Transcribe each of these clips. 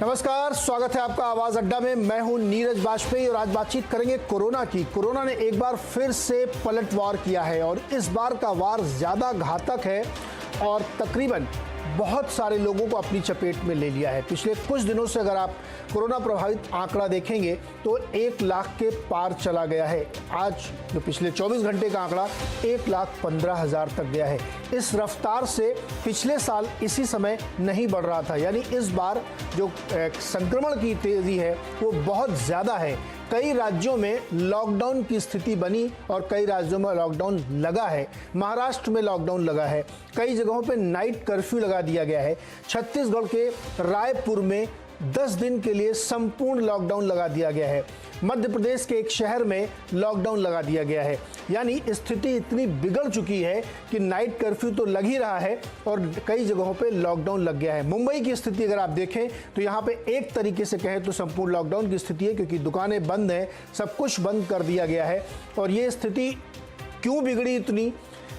नमस्कार, स्वागत है आपका आवाज अड्डा में। मैं हूं नीरज बाजपेयी और आज बातचीत करेंगे कोरोना की। कोरोना ने एक बार फिर से पलटवार किया है और इस बार का वार ज्यादा घातक है और तकरीबन बहुत सारे लोगों को अपनी चपेट में ले लिया है। पिछले कुछ दिनों से अगर आप कोरोना प्रभावित आंकड़ा देखेंगे तो 1 लाख के पार चला गया है। आज जो पिछले 24 घंटे का आंकड़ा 1,15,000 तक गया है। इस रफ्तार से पिछले साल इसी समय नहीं बढ़ रहा था, यानी इस बार जो संक्रमण की तेजी है वो बहुत ज़्यादा है। कई राज्यों में लॉकडाउन की स्थिति बनी और कई राज्यों में लॉकडाउन लगा है। महाराष्ट्र में लॉकडाउन लगा है, कई जगहों पे नाइट कर्फ्यू लगा दिया गया है। छत्तीसगढ़ के रायपुर में 10 दिन के लिए संपूर्ण लॉकडाउन लगा दिया गया है। मध्य प्रदेश के एक शहर में लॉकडाउन लगा दिया गया है। यानी स्थिति इतनी बिगड़ चुकी है कि नाइट कर्फ्यू तो लग ही रहा है और कई जगहों पे लॉकडाउन लग गया है। मुंबई की स्थिति अगर आप देखें तो यहाँ पे एक तरीके से कहें तो संपूर्ण लॉकडाउन की स्थिति है, क्योंकि दुकानें बंद हैं, सब कुछ बंद कर दिया गया है। और ये स्थिति क्यों बिगड़ी इतनी?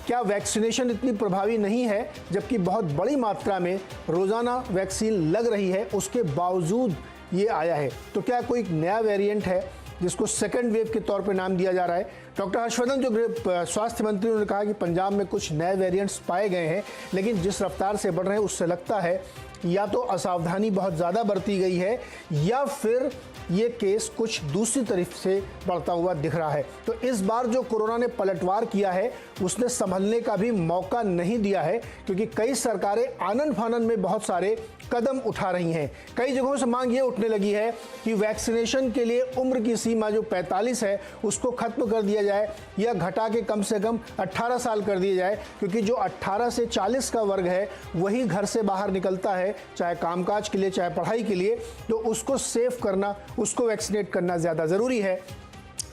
क्या वैक्सीनेशन इतनी प्रभावी नहीं है, जबकि बहुत बड़ी मात्रा में रोजाना वैक्सीन लग रही है, उसके बावजूद ये आया है? तो क्या कोई नया वेरिएंट है जिसको सेकंड वेव के तौर पे नाम दिया जा रहा है? डॉक्टर हर्षवर्धन जो स्वास्थ्य मंत्री, उन्होंने कहा कि पंजाब में कुछ नए वेरिएंट्स पाए गए हैं, लेकिन जिस रफ्तार से बढ़ रहे हैं उससे लगता है या तो असावधानी बहुत ज़्यादा बरती गई है या फिर ये केस कुछ दूसरी तरफ से बढ़ता हुआ दिख रहा है। तो इस बार जो कोरोना ने पलटवार किया है उसने संभलने का भी मौका नहीं दिया है, क्योंकि कई सरकारें आनन फानन में बहुत सारे कदम उठा रही हैं। कई जगहों से मांग ये उठने लगी है कि वैक्सीनेशन के लिए उम्र की सीमा जो 45 है उसको खत्म कर दिया जाए या घटा के कम से कम 18 साल कर दिया जाए, क्योंकि जो 18 से 40 का वर्ग है वही घर से बाहर निकलता है, चाहे कामकाज के लिए चाहे पढ़ाई के लिए, तो उसको सेफ करना, उसको वैक्सीनेट करना ज़्यादा ज़रूरी है।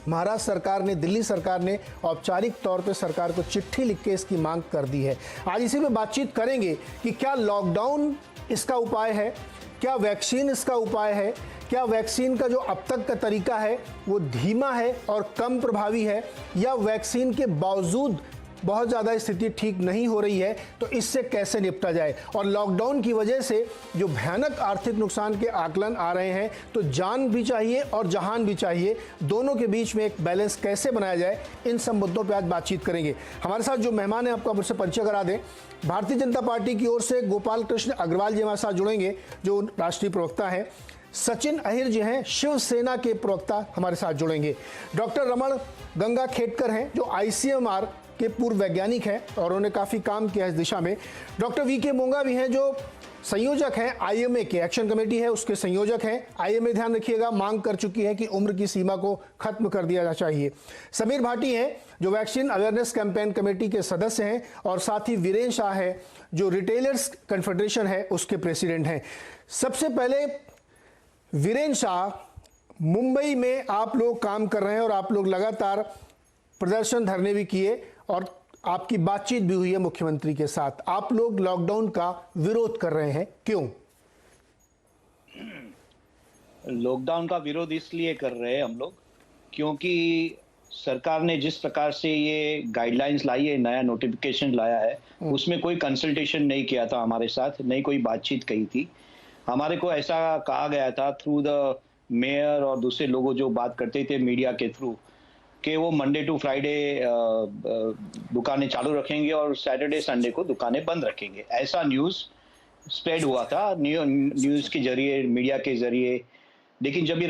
महाराष्ट्र सरकार ने, दिल्ली सरकार ने औपचारिक तौर पे सरकार को चिट्ठी लिख के इसकी मांग कर दी है। आज इसी पे बातचीत करेंगे कि क्या लॉकडाउन इसका उपाय है, क्या वैक्सीन इसका उपाय है, क्या वैक्सीन का जो अब तक का तरीका है वो धीमा है और कम प्रभावी है, या वैक्सीन के बावजूद बहुत ज़्यादा स्थिति ठीक नहीं हो रही है, तो इससे कैसे निपटा जाए। और लॉकडाउन की वजह से जो भयानक आर्थिक नुकसान के आकलन आ रहे हैं, तो जान भी चाहिए और जहान भी चाहिए, दोनों के बीच में एक बैलेंस कैसे बनाया जाए, इन सब मुद्दों पर आज बातचीत करेंगे। हमारे साथ जो मेहमान हैं आपको मुझसे परिचय करा दें। भारतीय जनता पार्टी की ओर से गोपाल कृष्ण अग्रवाल जी हमारे साथ जुड़ेंगे, जो राष्ट्रीय प्रवक्ता हैं। सचिन अहिर जी हैं, शिवसेना के प्रवक्ता, हमारे साथ जुड़ेंगे। डॉक्टर रमण गंगा खेडकर हैं, जो ICMR के पूर्व वैज्ञानिक हैं और उन्होंने काफ़ी काम किया इस दिशा में। डॉक्टर VK मोंगा भी हैं, जो संयोजक हैं IMA के, एक्शन कमेटी है उसके संयोजक हैं। IMA, ध्यान रखिएगा, मांग कर चुकी है कि उम्र की सीमा को खत्म कर दिया चाहिए। समीर भाटी हैं, जो वैक्सीन अवेयरनेस कैंपेन कमेटी के सदस्य हैं, और साथ ही वीरेन शाह है, जो रिटेलर्स कन्फेडरेशन है उसके प्रेसिडेंट हैं। सबसे पहले वीरेन शाह, मुंबई में आप लोग काम कर रहे हैं और आप लोग लगातार प्रदर्शन, धरने भी किए और आपकी बातचीत भी हुई है मुख्यमंत्री के साथ। आप लोग लॉकडाउन का विरोध कर रहे हैं, क्यों? लॉकडाउन का विरोध इसलिए कर रहे हैं हम लोग क्योंकि सरकार ने जिस प्रकार से ये गाइडलाइंस लाई है, नया नोटिफिकेशन लाया है, उसमें कोई कंसल्टेशन नहीं किया था हमारे साथ, नहीं कोई बातचीत कही थी। हमारे को ऐसा कहा गया था थ्रू द मेयर और दूसरे लोगों जो बात करते थे मीडिया के थ्रू, कि वो मंडे टू फ्राइडे दुकानें चालू रखेंगे और सैटरडे संडे को दुकानें बंद रखेंगे। ऐसा न्यूज़ स्प्रेड हुआ था न्यूज़ के जरिए, मीडिया के जरिए। लेकिन जब ये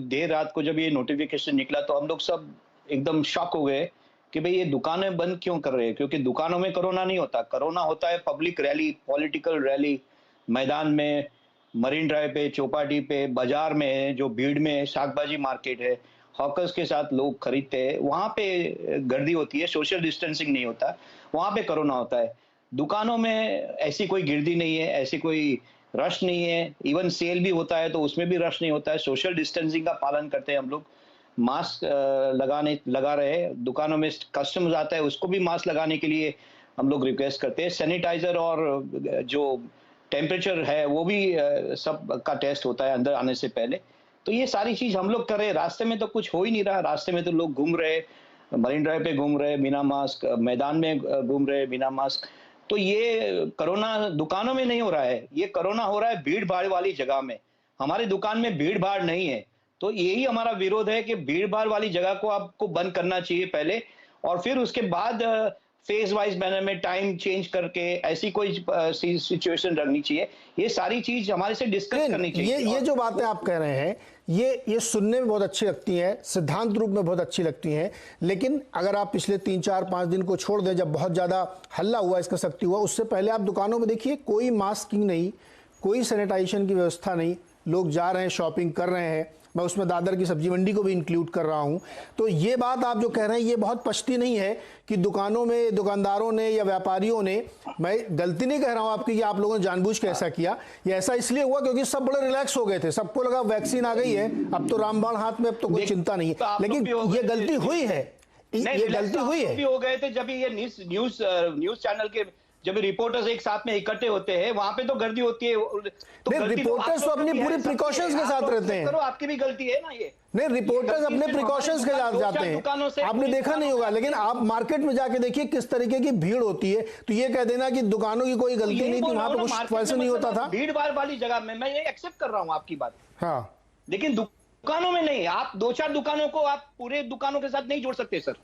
देर रात को जब ये नोटिफिकेशन निकला तो हम लोग सब एकदम शॉक हो गए कि भाई ये दुकानें बंद क्यों कर रहे हैं, क्योंकि दुकानों में कोरोना नहीं होता। कोरोना होता है पब्लिक रैली, पॉलिटिकल रैली, मैदान में, मरीन ड्राइव पे, चौपाटी पे, बाजार में, जो भीड़ में शाकभाजी मार्केट है, हॉकर्स के साथ लोग खरीदते हैं, वहां पे गर्दी होती है, सोशल डिस्टेंसिंग नहीं होता, वहां पे कोरोना होता है। दुकानों में ऐसी कोई गिरदी नहीं है, ऐसी कोई रश नहीं है। इवन सेल भी होता है तो उसमें भी रश नहीं होता है। सोशल डिस्टेंसिंग का पालन करते हैं हम लोग, मास्क लगा रहे हैं। दुकानों में कस्टमर्स आता है उसको भी मास्क लगाने के लिए हम लोग रिक्वेस्ट करते हैं। सैनिटाइजर और जो टेम्परेचर है वो भी सब का टेस्ट होता है अंदर आने से पहले। तो ये सारी चीज हम लोग कर रहे हैं। रास्ते में तो कुछ हो ही नहीं रहा, रास्ते में तो लोग घूम रहे, मरीन ड्राइव पे घूम रहे बिना मास्क, मैदान में घूम रहे बिना मास्क। तो ये कोरोना दुकानों में नहीं हो रहा है, ये कोरोना हो रहा है भीड़ भाड़ वाली जगह में। हमारे दुकान में भीड़ भाड़ नहीं है। तो यही हमारा विरोध है कि भीड़ भाड़ वाली जगह को आपको बंद करना चाहिए पहले, और फिर उसके बाद फेज वाइज मैनर में टाइम चेंज करके ऐसी कोई सिचुएशन रखनी चाहिए। ये सारी चीज हमारे से डिस्कस करनी चाहिए। ये जो बातें आप कह रहे हैं ये सुनने में बहुत अच्छी लगती हैं, सिद्धांत रूप में बहुत अच्छी लगती हैं, लेकिन अगर आप पिछले 3, 4, 5 दिन को छोड़ दें, जब बहुत ज़्यादा हल्ला हुआ, इसका सख्ती हुआ, उससे पहले आप दुकानों में देखिए कोई मास्किंग नहीं, कोई सैनिटाइजेशन की व्यवस्था नहीं, लोग जा रहे हैं, शॉपिंग कर रहे हैं। मैं उसमें दादर की सब्जी मंडी को भी इंक्लूड कर रहा हूं। तो ये बात आप जो कह रहे हैं ये बहुत पछती नहीं है कि दुकानों में दुकानदारों ने या व्यापारियों ने, मैं गलती नहीं कह रहा हूं आपकी कि आप लोगों ने जानबूझ के ऐसा किया, ये ऐसा इसलिए हुआ क्योंकि सब बड़े रिलैक्स हो गए थे, सबको लगा वैक्सीन आ गई है, अब तो रामबाण हाथ में, अब तो कोई चिंता नहीं है। लेकिन ये गलती हुई है, ये गलती हुई है। हो गए थे जब ये न्यूज चैनल के जब रिपोर्टर्स एक साथ में इकट्ठे होते हैं, वहां पे तो गर्दी होती है। तो रिपोर्टर्स तो अपनी पूरी प्रिकॉशंस के साथ रहते हैं। करो, आपकी भी गलती है ना ये। नहीं, रिपोर्टर्स अपने प्रिकॉशंस के साथ जाते हैं, आपने देखा नहीं होगा, लेकिन आप मार्केट में जाके देखिए किस तरीके की भीड़ होती है। तो ये कह देना कि दुकानों की कोई गलती नहीं थी, वहां पे कुछ वैसे नहीं होता था। भीड़ भाड़ वाली जगह में मैं ये एक्सेप्ट कर रहा हूं आपकी बात, हाँ, लेकिन दुकानों में नहीं। आप 2-4 दुकानों को आप पूरे दुकानों के साथ नहीं जोड़ सकते सर।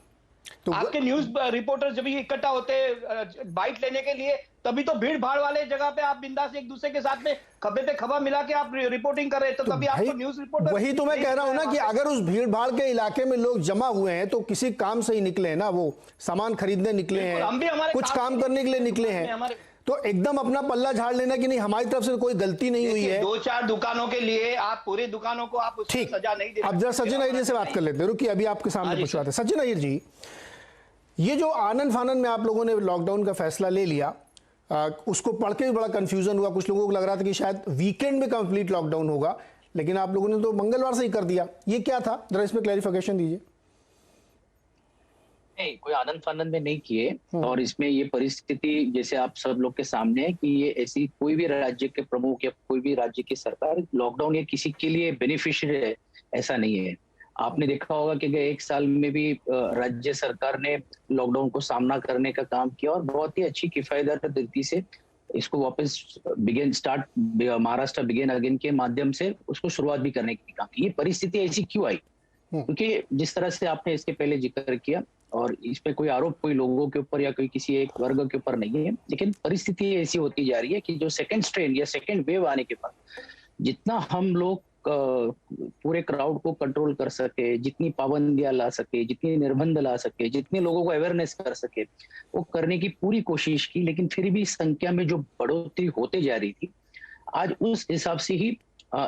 तो आपके न्यूज रिपोर्टर जब ये इकट्ठा होते हैं बाइट लेने के लिए, तभी तो भीड़ भाड़ वाले जगह पे आप बिंदास एक दूसरे के साथ में खभे पे खभा मिला के आप रिपोर्टिंग कर रहे हैं, तो तभी आपको न्यूज रिपोर्टर। वही तो मैं कह रहा हूं ना कि अगर उस भीड़ भाड़ के इलाके में लोग जमा हुए हैं तो किसी काम से ही निकले हैं ना, वो सामान खरीदने निकले हैं, कुछ काम करने के लिए निकले हैं, तो एकदम अपना पल्ला झाड़ लेना कि नहीं हमारी तरफ से कोई गलती नहीं हुई है। 2-4 दुकानों के लिए आप पूरे दुकानों को आप सजा नहीं दे। अब जरा सचिन अहिर से बात कर लेते हैं, रुकिए अभी आपके सामने पूछवाते हैं। सचिन अहिर जी, ये जो आनंद फानन में आप लोगों ने लॉकडाउन का फैसला ले लिया, उसको पढ़ के भी बड़ा कंफ्यूजन हुआ, कुछ लोगों को लग रहा था कि शायद वीकेंड में कंप्लीट लॉकडाउन होगा, लेकिन आप लोगों ने तो मंगलवार से ही कर दिया, ये क्या था, जरा इसमें क्लैरिफिकेशन दीजिए। नहीं, कोई आनंद फानंद में नहीं किए, और इसमें ये परिस्थिति जैसे आप सब लोग के सामने है कि ये ऐसी कोई भी राज्य के प्रमुख या कोई भी राज्य की सरकार लॉकडाउन ये किसी के लिए बेनिफिशियरी है ऐसा नहीं है। आपने देखा होगा कि 1 साल में भी राज्य सरकार ने लॉकडाउन को सामना करने का काम किया और बहुत ही अच्छी किफायती तरीके से इसको वापस महाराष्ट्र बिगिन अगेन के माध्यम से उसको शुरुआत भी करने की काम की। ये परिस्थिति ऐसी क्यों आई? क्योंकि जिस तरह से आपने इसके पहले जिक्र किया, और इसमें कोई आरोप कोई लोगों के ऊपर या कोई किसी एक वर्ग के ऊपर नहीं है, लेकिन परिस्थिति ऐसी होती जा रही है कि जो सेकंड स्ट्रेन या सेकंड वेव आने के बाद जितना हम लोग पूरे क्राउड को कंट्रोल कर सके, जितनी पाबंदियां ला सके, जितनी निर्बंध ला सके, जितने लोगों को अवेयरनेस कर सके, वो करने की पूरी कोशिश की, लेकिन फिर भी संख्या में जो बढ़ोतरी होते जा रही थी, आज उस हिसाब से ही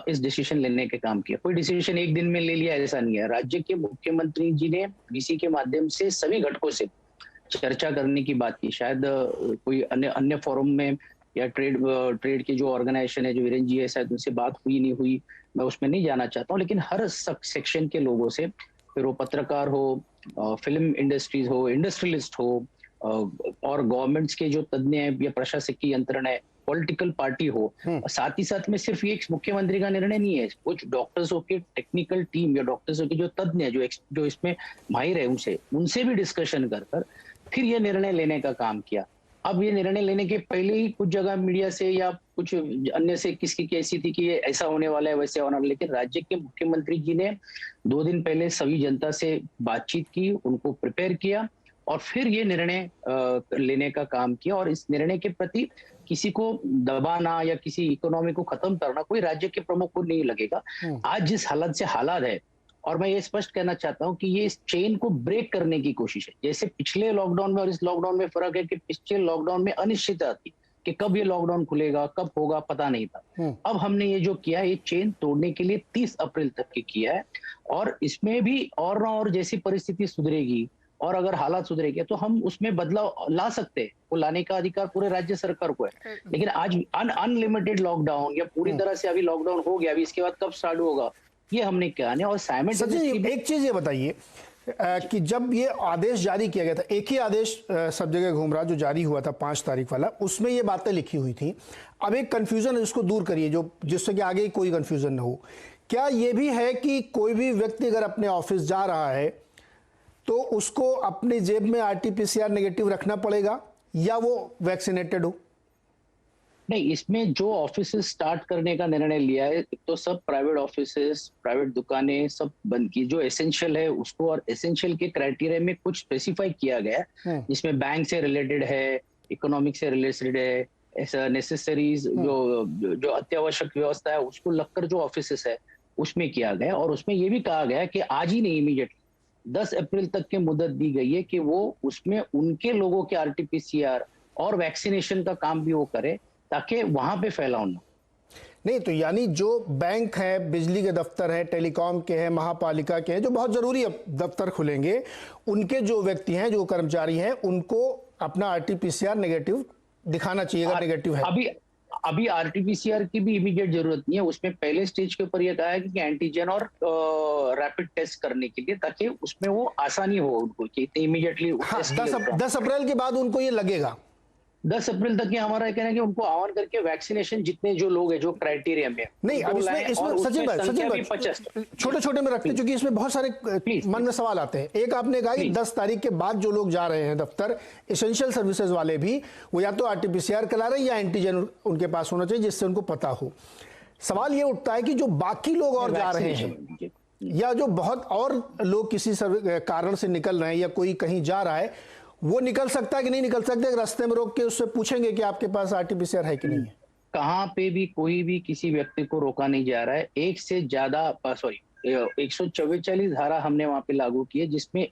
इस डिसीजन लेने के काम किया। कोई डिसीजन एक दिन में ले लिया ऐसा नहीं है। राज्य के मुख्यमंत्री जी ने वीसी के माध्यम से सभी घटकों से चर्चा करने की बात की। शायद कोई अन्य फोरम में या ट्रेड के जो ऑर्गेनाइजेशन है, जो वीरेंद्र जी है, शायद उनसे बात हुई नहीं हुई, मैं उसमें नहीं जाना चाहता हूँ, लेकिन हर सेक्शन के लोगों से, फिर वो पत्रकार हो, फिल्म इंडस्ट्रीज हो, इंडस्ट्रियलिस्ट हो, और गवर्नमेंट्स के जो तज्ञ या प्रशासकीय यंत्रणा है, पॉलिटिकल पार्टी हो, साथ ही साथ में सिर्फ ये मुख्यमंत्री का निर्णय नहीं है, कुछ डॉक्टर्सों की टेक्निकल टीम या डॉक्टर्सों के जो तज्ञ है, जो इसमें माहिर है, उनसे भी डिस्कशन कर फिर ये निर्णय लेने का काम किया। अब ये निर्णय लेने के पहले ही कुछ जगह मीडिया से या कुछ अन्य से किसकी कैसी थी कि ये ऐसा होने वाला है, वैसे होना, लेकिन राज्य के मुख्यमंत्री जी ने 2 दिन पहले सभी जनता से बातचीत की, उनको प्रिपेयर किया और फिर ये निर्णय लेने का काम किया। और इस निर्णय के प्रति किसी को दबाना या किसी इकोनॉमी को खत्म करना कोई राज्य के प्रमुख को नहीं लगेगा। आज जिस हालत से हालात है, और मैं ये स्पष्ट कहना चाहता हूं कि ये इस चेन को ब्रेक करने की कोशिश है। जैसे पिछले लॉकडाउन में और इस लॉकडाउन में फर्क है कि पिछले लॉकडाउन में अनिश्चितता थी कि कब ये लॉकडाउन खुलेगा, कब होगा, पता नहीं था। अब हमने ये जो किया, ये चेन तोड़ने के लिए 30 अप्रैल तक की किया है, और इसमें भी और ना और जैसी परिस्थिति सुधरेगी और अगर हालात सुधरेंगे तो हम उसमें बदलाव ला सकते हैं। वो लाने का अधिकार पूरे राज्य सरकार को है, लेकिन आज अनलिमिटेड लॉकडाउन या पूरी तरह से अभी लॉकडाउन हो गया, अभी इसके बाद कब स्टार्ट होगा ये हमने क्या नहीं। और सचिन, एक चीज ये बताइए कि जब ये आदेश जारी किया गया था, एक ही आदेश सब जगह घूम रहा जो जारी हुआ था 5 तारीख वाला, उसमें ये बातें लिखी हुई थी। अब एक कंफ्यूजन है, उसको दूर करिए जो जिससे कि आगे कोई कंफ्यूजन न हो। क्या ये भी है कि कोई भी व्यक्ति अगर अपने ऑफिस जा रहा है तो उसको अपनी जेब में RT-PCR नेगेटिव रखना पड़ेगा या वो वैक्सीनेटेड हो? नहीं, इसमें जो ऑफिसेस स्टार्ट करने का निर्णय लिया है, तो सब प्राइवेट ऑफिसेस, प्राइवेट दुकानें सब बंद की। जो एसेंशियल है उसको, और एसेंशियल के क्राइटेरिया में कुछ स्पेसिफाई किया गया है, जिसमें बैंक से रिलेटेड है, इकोनॉमिक से रिलेटेड है, ऐसा नेसेसरीज जो अत्यावश्यक व्यवस्था है उसको लगकर जो ऑफिसेस है उसमें किया गया। और उसमें ये भी कहा गया कि आज ही नहीं, इमीडिएटली 10 अप्रैल तक की मुद्दत दी गई है कि वो उसमें उनके लोगों के आरटीपीसीआर और वैक्सीनेशन का काम भी वो करे, ताकि वहां पे फैलाव ना। नहीं तो यानी जो बैंक है, बिजली के दफ्तर है, टेलीकॉम के हैं, महापालिका के हैं, जो बहुत जरूरी दफ्तर खुलेंगे, उनके जो व्यक्ति हैं, जो कर्मचारी हैं, उनको अपना आरटीपीसीआर नेगेटिव दिखाना चाहिए अगर नेगेटिव है। अभी आरटीपीसीआर की भी इमीडिएट जरूरत नहीं है। उसमें पहले स्टेज के ऊपर यह कहा है कि एंटीजन और रैपिड टेस्ट करने के लिए, ताकि उसमें वो आसानी हो उनको कि इमीडिएटली। हाँ, 10 अप्रैल के बाद उनको ये लगेगा। 10 अप्रैल तक हमारा कहना है कि उनको आह्वान करके वैक्सीनेशन जितने जो लोग हैं जो क्राइटेरिया में नहीं, अब इसमें सचिन भाई छोटे छोटे में रखते, क्योंकि इसमें बहुत सारे मन में सवाल आते हैं। एक आपने कहा कि 10 तारीख के बाद जो लोग जा रहे हैं दफ्तर, एसेंशियल सर्विसेज वाले भी, वो या तो आरटीपीसीआर करा रहे हैं या एंटीजन उनके पास होना चाहिए जिससे उनको पता हो। सवाल ये उठता है कि जो बाकी लोग और जा रहे हैं, या जो बहुत और लोग किसी कारण से निकल रहे हैं, या कोई कहीं जा रहा है, वो निकल सकता है कि नहीं निकल सकता है? रास्ते में रोक के उससे पूछेंगे कि आपके पास आरटीपीसीआर है कि नहीं है? कहां पे भी कोई भी किसी व्यक्ति को रोका नहीं जा रहा है। 144 धारा हमने वहां पे लागू की है, जिसमें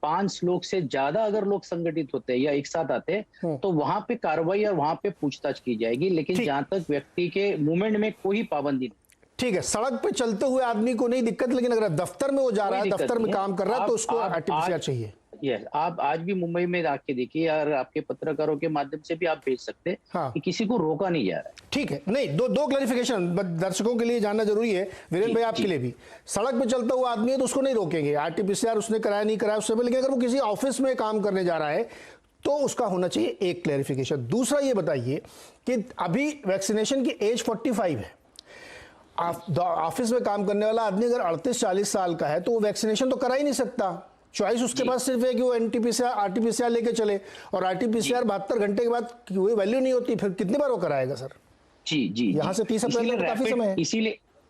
5 लोग से ज्यादा अगर लोग संगठित होते हैं या एक साथ आते हैं तो वहां पे कार्रवाई और वहां पे पूछताछ की जाएगी। लेकिन जहां तक व्यक्ति के मूवमेंट में कोई पाबंदी नहीं। ठीक है, सड़क पे चलते हुए आदमी को नहीं दिक्कत, लेकिन अगर दफ्तर में वो जा रहा है, दफ्तर में काम कर रहा है, तो उसको आरटीपीसीआर चाहिए। यस, आप आज भी मुंबई में आके देखिए, और आपके पत्रकारों के माध्यम से भी आप भेज सकते हैं। हाँ। कि किसी को रोका नहीं जा रहा है। ठीक है, नहीं दो क्लैरिफिकेशन दर्शकों के लिए जानना जरूरी है, वीरेंद्र भाई आपके लिए भी। सड़क पे चलता हुआ आदमी है तो उसको नहीं रोकेंगे, आरटीपीसीआर उसने कराया नहीं कराया उससे, लेकिन अगर वो किसी ऑफिस में काम करने जा रहा है तो उसका होना चाहिए। एक क्लैरिफिकेशन। दूसरा ये बताइए कि अभी वैक्सीनेशन की एज 45 है। ऑफिस में काम करने वाला आदमी अगर 38-40 साल का है तो वो वैक्सीनेशन तो करा ही नहीं सकता। चॉइस उसके पास सिर्फ है कि वो आरटीपीसीआर लेके चले, और आरटीपीसीआर 72 घंटे के बाद कोई वैल्यू नहीं होती, फिर कितनी बार वो कराएगा सर? जी, यहाँ से 30 अप्रैल तक काफी समय है।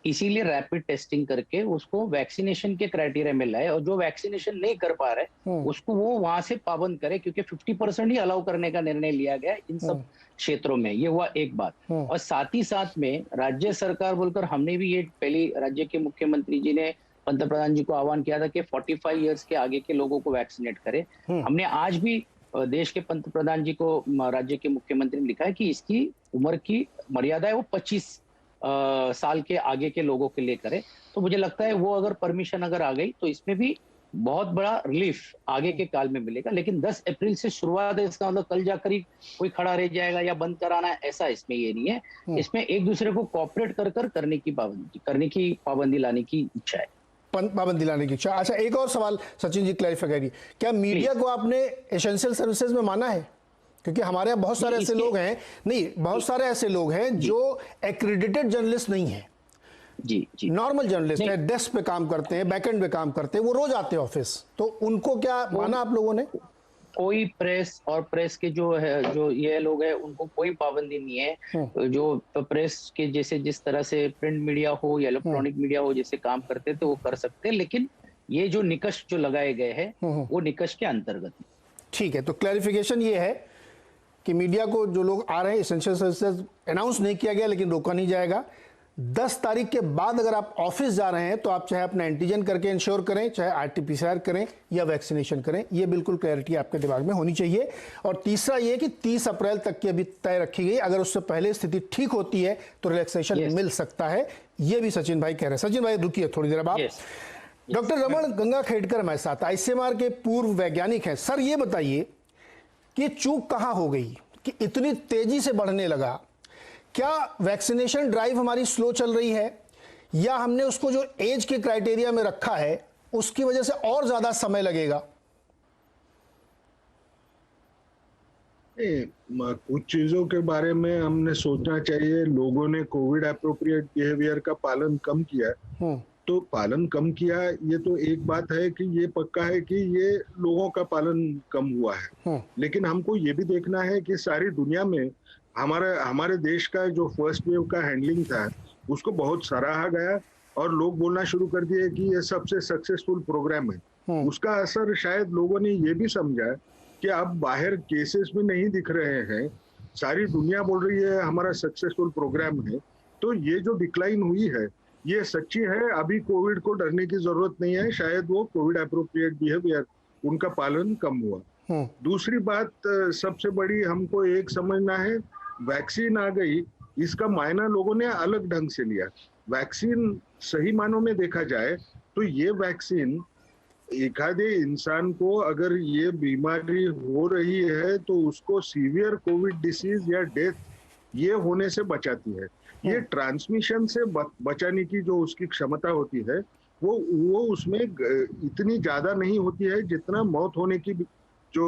इसीलिए रैपिड टेस्टिंग करके उसको वैक्सीनेशन के क्राइटेरिया में लाए, और जो वैक्सीनेशन नहीं कर पा रहे उसको वो वहां से पाबंद करे, क्योंकि 50% ही अलाउ करने का निर्णय लिया गया इन सब क्षेत्रों में। ये हुआ एक बात। और साथ ही साथ में राज्य सरकार बोलकर हमने भी ये पहले राज्य के मुख्यमंत्री जी ने पंतप्रधान जी को आह्वान किया था कि 45 इयर्स के आगे के लोगों को वैक्सीनेट करें। हमने आज भी देश के पंतप्रधान जी को राज्य के मुख्यमंत्री ने लिखा है कि इसकी उम्र की मर्यादा है वो 25 साल के आगे के लोगों के लिए करें। तो मुझे लगता है वो अगर परमिशन अगर आ गई तो इसमें भी बहुत बड़ा रिलीफ आगे के काल में मिलेगा। लेकिन 10 अप्रैल से शुरुआत है, इसका मतलब कल जाकर ही कोई खड़ा रह जाएगा या बंद कराना है, ऐसा इसमें ये नहीं है। इसमें एक दूसरे को कोऑपरेट कर करने की पाबंदी लाने की इच्छा है, पाबंदी लाने की इच्छा। अच्छा, एक और सवाल सचिन जी क्लैरिफाई करिए, क्या मीडिया को आपने एसेंशियल सर्विसेज में माना है? क्योंकि हमारे यहाँ बहुत सारे ऐसे लोग हैं, बहुत सारे ऐसे लोग हैं जो एक्रेडिटेड जर्नलिस्ट नहीं है, जी, नॉर्मल जर्नलिस्ट है, डेस्क पे काम करते हैं, बैकएंड पे काम करते हैं, वो रोज आते हैं ऑफिस, तो उनको क्या माना आप लोगों ने? कोई प्रेस और प्रेस के जो ये लोग हैं उनको कोई पाबंदी नहीं है। जो प्रेस के जैसे जिस तरह से प्रिंट मीडिया हो या इलेक्ट्रॉनिक मीडिया हो जैसे काम करते थे वो कर सकते हैं, लेकिन ये जो निकष जो लगाए गए हैं वो निकष के अंतर्गत। ठीक है, तो क्लैरिफिकेशन ये है कि मीडिया को जो लोग आ रहे हैं एसेंशियल सर्विसेज अनाउंस नहीं किया गया, लेकिन रोका नहीं जाएगा। 10 तारीख के बाद अगर आप ऑफिस जा रहे हैं तो आप चाहे अपना एंटीजन करके इंश्योर करें, चाहे आरटीपीसीआर करें या वैक्सीनेशन करें, ये बिल्कुल क्लैरिटी आपके दिमाग में होनी चाहिए। और तीसरा ये कि 30 अप्रैल तक की अभी तय रखी गई, अगर उससे पहले स्थिति ठीक होती है तो रिलैक्सेशन मिल सकता है, ये भी सचिन भाई कह रहे हैं। सचिन भाई रुकिए थोड़ी देर बाद। डॉक्टर रमन गंगाखेडकर हमारे साथ आईसीएमआर के पूर्व वैज्ञानिक हैं। सर ये बताइए कि चूक कहां हो गई कि इतनी तेजी से बढ़ने लगा? क्या वैक्सीनेशन ड्राइव हमारी स्लो चल रही है, या हमने उसको जो एज के क्राइटेरिया में रखा है उसकी वजह से और ज्यादा समय लगेगा? कुछ चीजों के बारे में हमने सोचना चाहिए। लोगों ने कोविड एप्रोप्रिएट बिहेवियर का पालन कम किया है, तो पालन कम किया ये तो एक बात है कि ये पक्का है कि ये लोगों का पालन कम हुआ है। लेकिन हमको ये भी देखना है कि सारी दुनिया में हमारे देश का जो फर्स्ट वेव का हैंडलिंग था उसको बहुत सराहा गया और लोग बोलना शुरू कर दिए कि ये सबसे सक्सेसफुल प्रोग्राम है। उसका असर शायद लोगों ने ये भी समझा कि अब बाहर केसेस भी नहीं दिख रहे हैं, सारी दुनिया बोल रही है हमारा सक्सेसफुल प्रोग्राम है, तो ये जो डिक्लाइन हुई है ये सच्ची है। अभी कोविड को डरने की जरूरत नहीं है, शायद वो कोविड एप्रोप्रिएट बिहेवियर उनका पालन कम हुआ। दूसरी बात सबसे बड़ी हमको एक समझना है, वैक्सीन आ गई, इसका मायना लोगों ने अलग ढंग से लिया। वैक्सीन सही मानों में देखा जाए तो ये वैक्सीन एक आधे इंसान को अगर ये बीमारी हो रही है तो उसको सीवियर कोविड डिसीज या डेथ ये होने से बचाती है। ये ट्रांसमिशन से बचाने की जो उसकी क्षमता होती है वो उसमें इतनी ज्यादा नहीं होती है जितना मौत होने की जो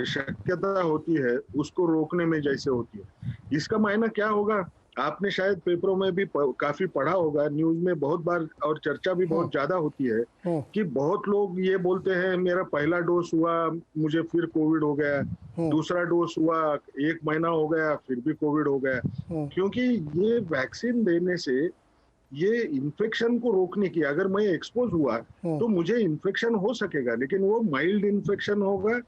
शक्यता होती है उसको रोकने में जैसे होती है। इसका मायना क्या होगा, आपने शायद पेपरों में भी काफी पढ़ा होगा, न्यूज में बहुत बार और चर्चा भी बहुत ज्यादा होती है कि बहुत लोग ये बोलते हैं मेरा पहला डोज हुआ मुझे फिर कोविड हो गया, दूसरा डोज हुआ 1 महीना हो गया फिर भी कोविड हो गया। क्योंकि ये वैक्सीन देने से ये इन्फेक्शन को रोकने की, अगर मैं एक्सपोज हुआ तो मुझे इन्फेक्शन हो सकेगा लेकिन वो माइल्ड इन्फेक्शन होगा।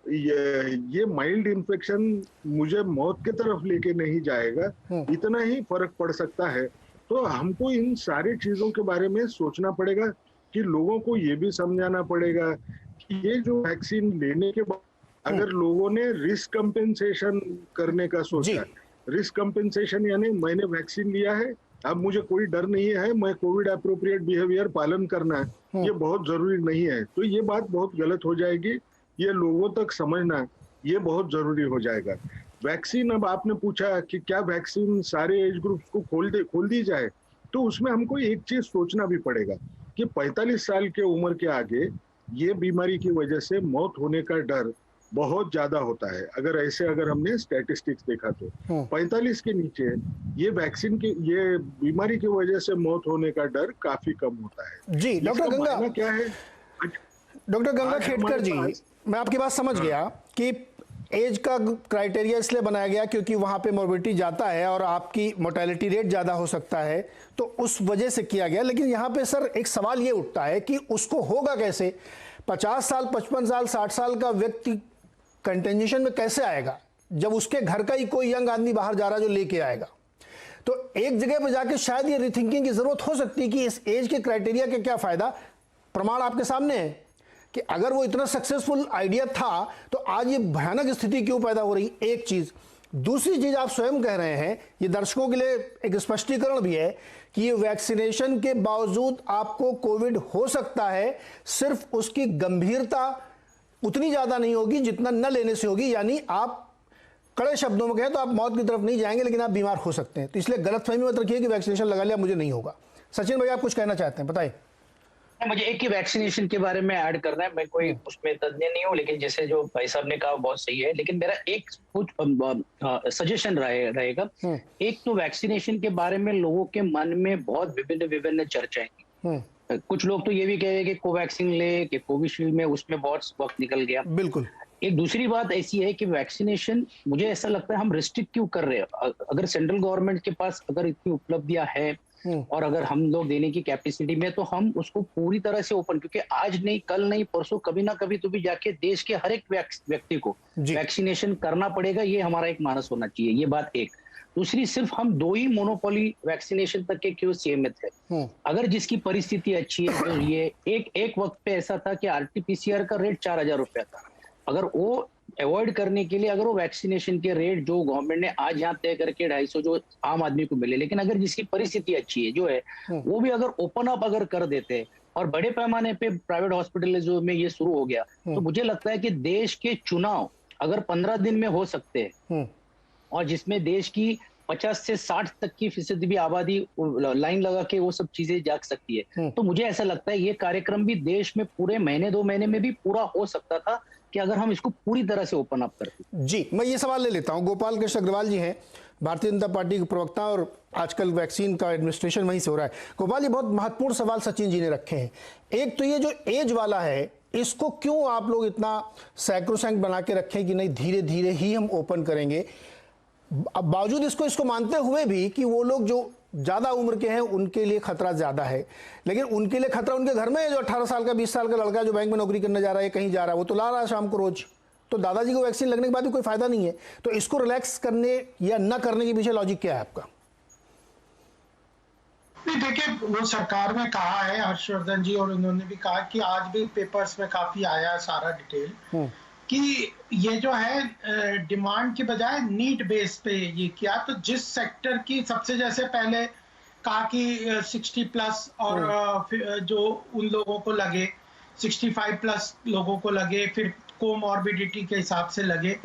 ये माइल्ड इन्फेक्शन मुझे मौत की तरफ लेके नहीं जाएगा, इतना ही फर्क पड़ सकता है। तो हमको इन सारी चीजों के बारे में सोचना पड़ेगा कि लोगों को ये भी समझाना पड़ेगा कि ये जो वैक्सीन लेने के बाद अगर लोगों ने रिस्क कंपेंसेशन करने का सोचा, रिस्क कंपेंसेशन यानी मैंने वैक्सीन लिया है अब मुझे कोई डर नहीं है, मैं कोविड एप्रोप्रिएट बिहेवियर पालन करना है ये बहुत जरूरी नहीं है, तो ये बात बहुत गलत हो जाएगी। ये लोगों तक समझना ये बहुत जरूरी हो जाएगा। वैक्सीन, अब आपने पूछा कि क्या वैक्सीन सारे एज ग्रुप्स को खोल दी जाए, तो उसमें हमको एक चीज सोचना भी पड़ेगा कि 45 साल के उम्र के आगे ये बीमारी की वजह से मौत होने का डर बहुत ज्यादा होता है। अगर हमने स्टैटिस्टिक्स देखा तो 45 के नीचे ये वैक्सीन की ये बीमारी की वजह से मौत होने का डर काफी कम होता है। जी डॉक्टर गंगा, क्या है डॉक्टर गंगा खेडकर जी, मैं आपकी बात समझ गया कि एज का क्राइटेरिया इसलिए बनाया गया क्योंकि वहां पे मोर्बिडिटी जाता है और आपकी मोर्टेलिटी रेट ज्यादा हो सकता है, तो उस वजह से किया गया। लेकिन यहाँ पे सर एक सवाल ये उठता है कि उसको होगा कैसे? 50 साल 55 साल 60 साल का व्यक्ति कंटेंजेशन में कैसे आएगा जब उसके घर का ही कोई यंग आदमी बाहर जा रहा है जो लेके आएगा? तो एक जगह पर जाके शायद ये रिथिंकिंग की जरूरत हो सकती है कि इस एज के क्राइटेरिया के क्या फायदा। प्रमाण आपके सामने है कि अगर वो इतना सक्सेसफुल आइडिया था तो आज ये भयानक स्थिति क्यों पैदा हो रही। एक चीज, दूसरी चीज आप स्वयं कह रहे हैं, ये दर्शकों के लिए एक स्पष्टीकरण भी है कि ये वैक्सीनेशन के बावजूद आपको कोविड हो सकता है, सिर्फ उसकी गंभीरता उतनी ज्यादा नहीं होगी जितना न लेने से होगी। यानी आप कड़े शब्दों में कहें तो आप मौत की तरफ नहीं जाएंगे लेकिन आप बीमार हो सकते हैं। तो इसलिए गलतफहमी मत रखिए कि वैक्सीनेशन लगा लिया मुझे नहीं होगा। सचिन भाई, आप कुछ कहना चाहते हैं, बताइए। मुझे एक ही वैक्सीनेशन के बारे में ऐड करना है, मैं कोई उसमें तज्ञ नहीं हूँ, लेकिन जैसे जो भाई साहब ने कहा बहुत सही है, लेकिन मेरा एक कुछ सजेशन रहेगा। एक तो वैक्सीनेशन के बारे में लोगों के मन में बहुत विभिन्न चर्चाएं, कुछ लोग तो ये भी कहेंगे कि कोवैक्सीन ले कि कोविशील्ड में, उसमें बहुत वक्त निकल गया। बिल्कुल। एक दूसरी बात ऐसी है कि वैक्सीनेशन, मुझे ऐसा लगता है हम रिस्ट्रिक्ट क्यों कर रहे हैं। अगर सेंट्रल गवर्नमेंट के पास अगर इतनी उपलब्धियां है और अगर हम लोग देने की कैपेसिटी में, तो हम उसको पूरी तरह से ओपन, क्योंकि आज नहीं कल नहीं परसों कभी ना कभी तो भी जाके देश के हर एक व्यक्ति को वैक्सीनेशन करना पड़ेगा। ये हमारा एक मानस होना चाहिए, ये बात एक। दूसरी, सिर्फ हम 2 ही मोनोपोली वैक्सीनेशन तक के क्यों सीमित है? अगर जिसकी परिस्थिति अच्छी है, तो ये एक वक्त पे ऐसा था कि RT-PCR का रेट 4000 रुपया था, अगर वो अवॉइड करने के लिए अगर वो वैक्सीनेशन के रेट जो गवर्नमेंट ने आज यहाँ तय करके 250 जो आम आदमी को मिले, लेकिन अगर जिसकी परिस्थिति अच्छी है जो है वो भी अगर ओपन अप अगर कर देते और बड़े पैमाने पे प्राइवेट हॉस्पिटल में ये शुरू हो गया, तो मुझे लगता है कि देश के चुनाव अगर 15 दिन में हो सकते हैं और जिसमें देश की 50 से 60 तक की फीसदी भी आबादी लाइन लगा के वो सब चीजें जाग सकती है, तो मुझे ऐसा लगता है ये कार्यक्रम भी देश में पूरे महीने 2 महीने में भी पूरा हो सकता था कि अगर हम इसको पूरी तरह से ओपन अप करते। जी, मैं ये सवाल ले लेता हूं। गोपाल कृष्ण अग्रवाल जी हैं, भारतीय जनता पार्टी के प्रवक्ता, और आजकल वैक्सीन का एडमिनिस्ट्रेशन वहीं से हो रहा है। गोपाल जी, बहुत महत्वपूर्ण सवाल सचिन जी ने रखे हैं। एक तो ये जो एज वाला है, इसको क्यों आप लोग इतना सैक्रोसैंक्ट बना के रखें कि नहीं धीरे धीरे ही हम ओपन करेंगे? अब बावजूद इसको मानते हुए भी कि वो लोग जो ज्यादा उम्र के हैं उनके लिए खतरा ज्यादा है, लेकिन उनके लिए खतरा उनके घर में है। जो 18 साल का 20 साल का लड़का जो बैंक में नौकरी करने जा रहा है, कहीं जा रहा है, वो तो ला रहा है शाम को रोज। तो दादाजी को वैक्सीन लगने के बाद भी कोई फायदा नहीं है। तो इसको रिलैक्स करने या न करने के पीछे लॉजिक क्या है आपका? नहीं, देखिए, वो सरकार ने कहा है, हर्षवर्धन जी, और उन्होंने भी कहा कि आज भी पेपर्स में काफी आया है सारा डिटेल कि ये जो है डिमांड की बजाय नीड बेस पे ये किया। तो जिस सेक्टर की सबसे, जैसे पहले कहा कि 60 प्लस और जो उन लोगों को लगे, 65 प्लस लोगों को लगे, फिर कोमॉर्बिडिटी के हिसाब से लगे।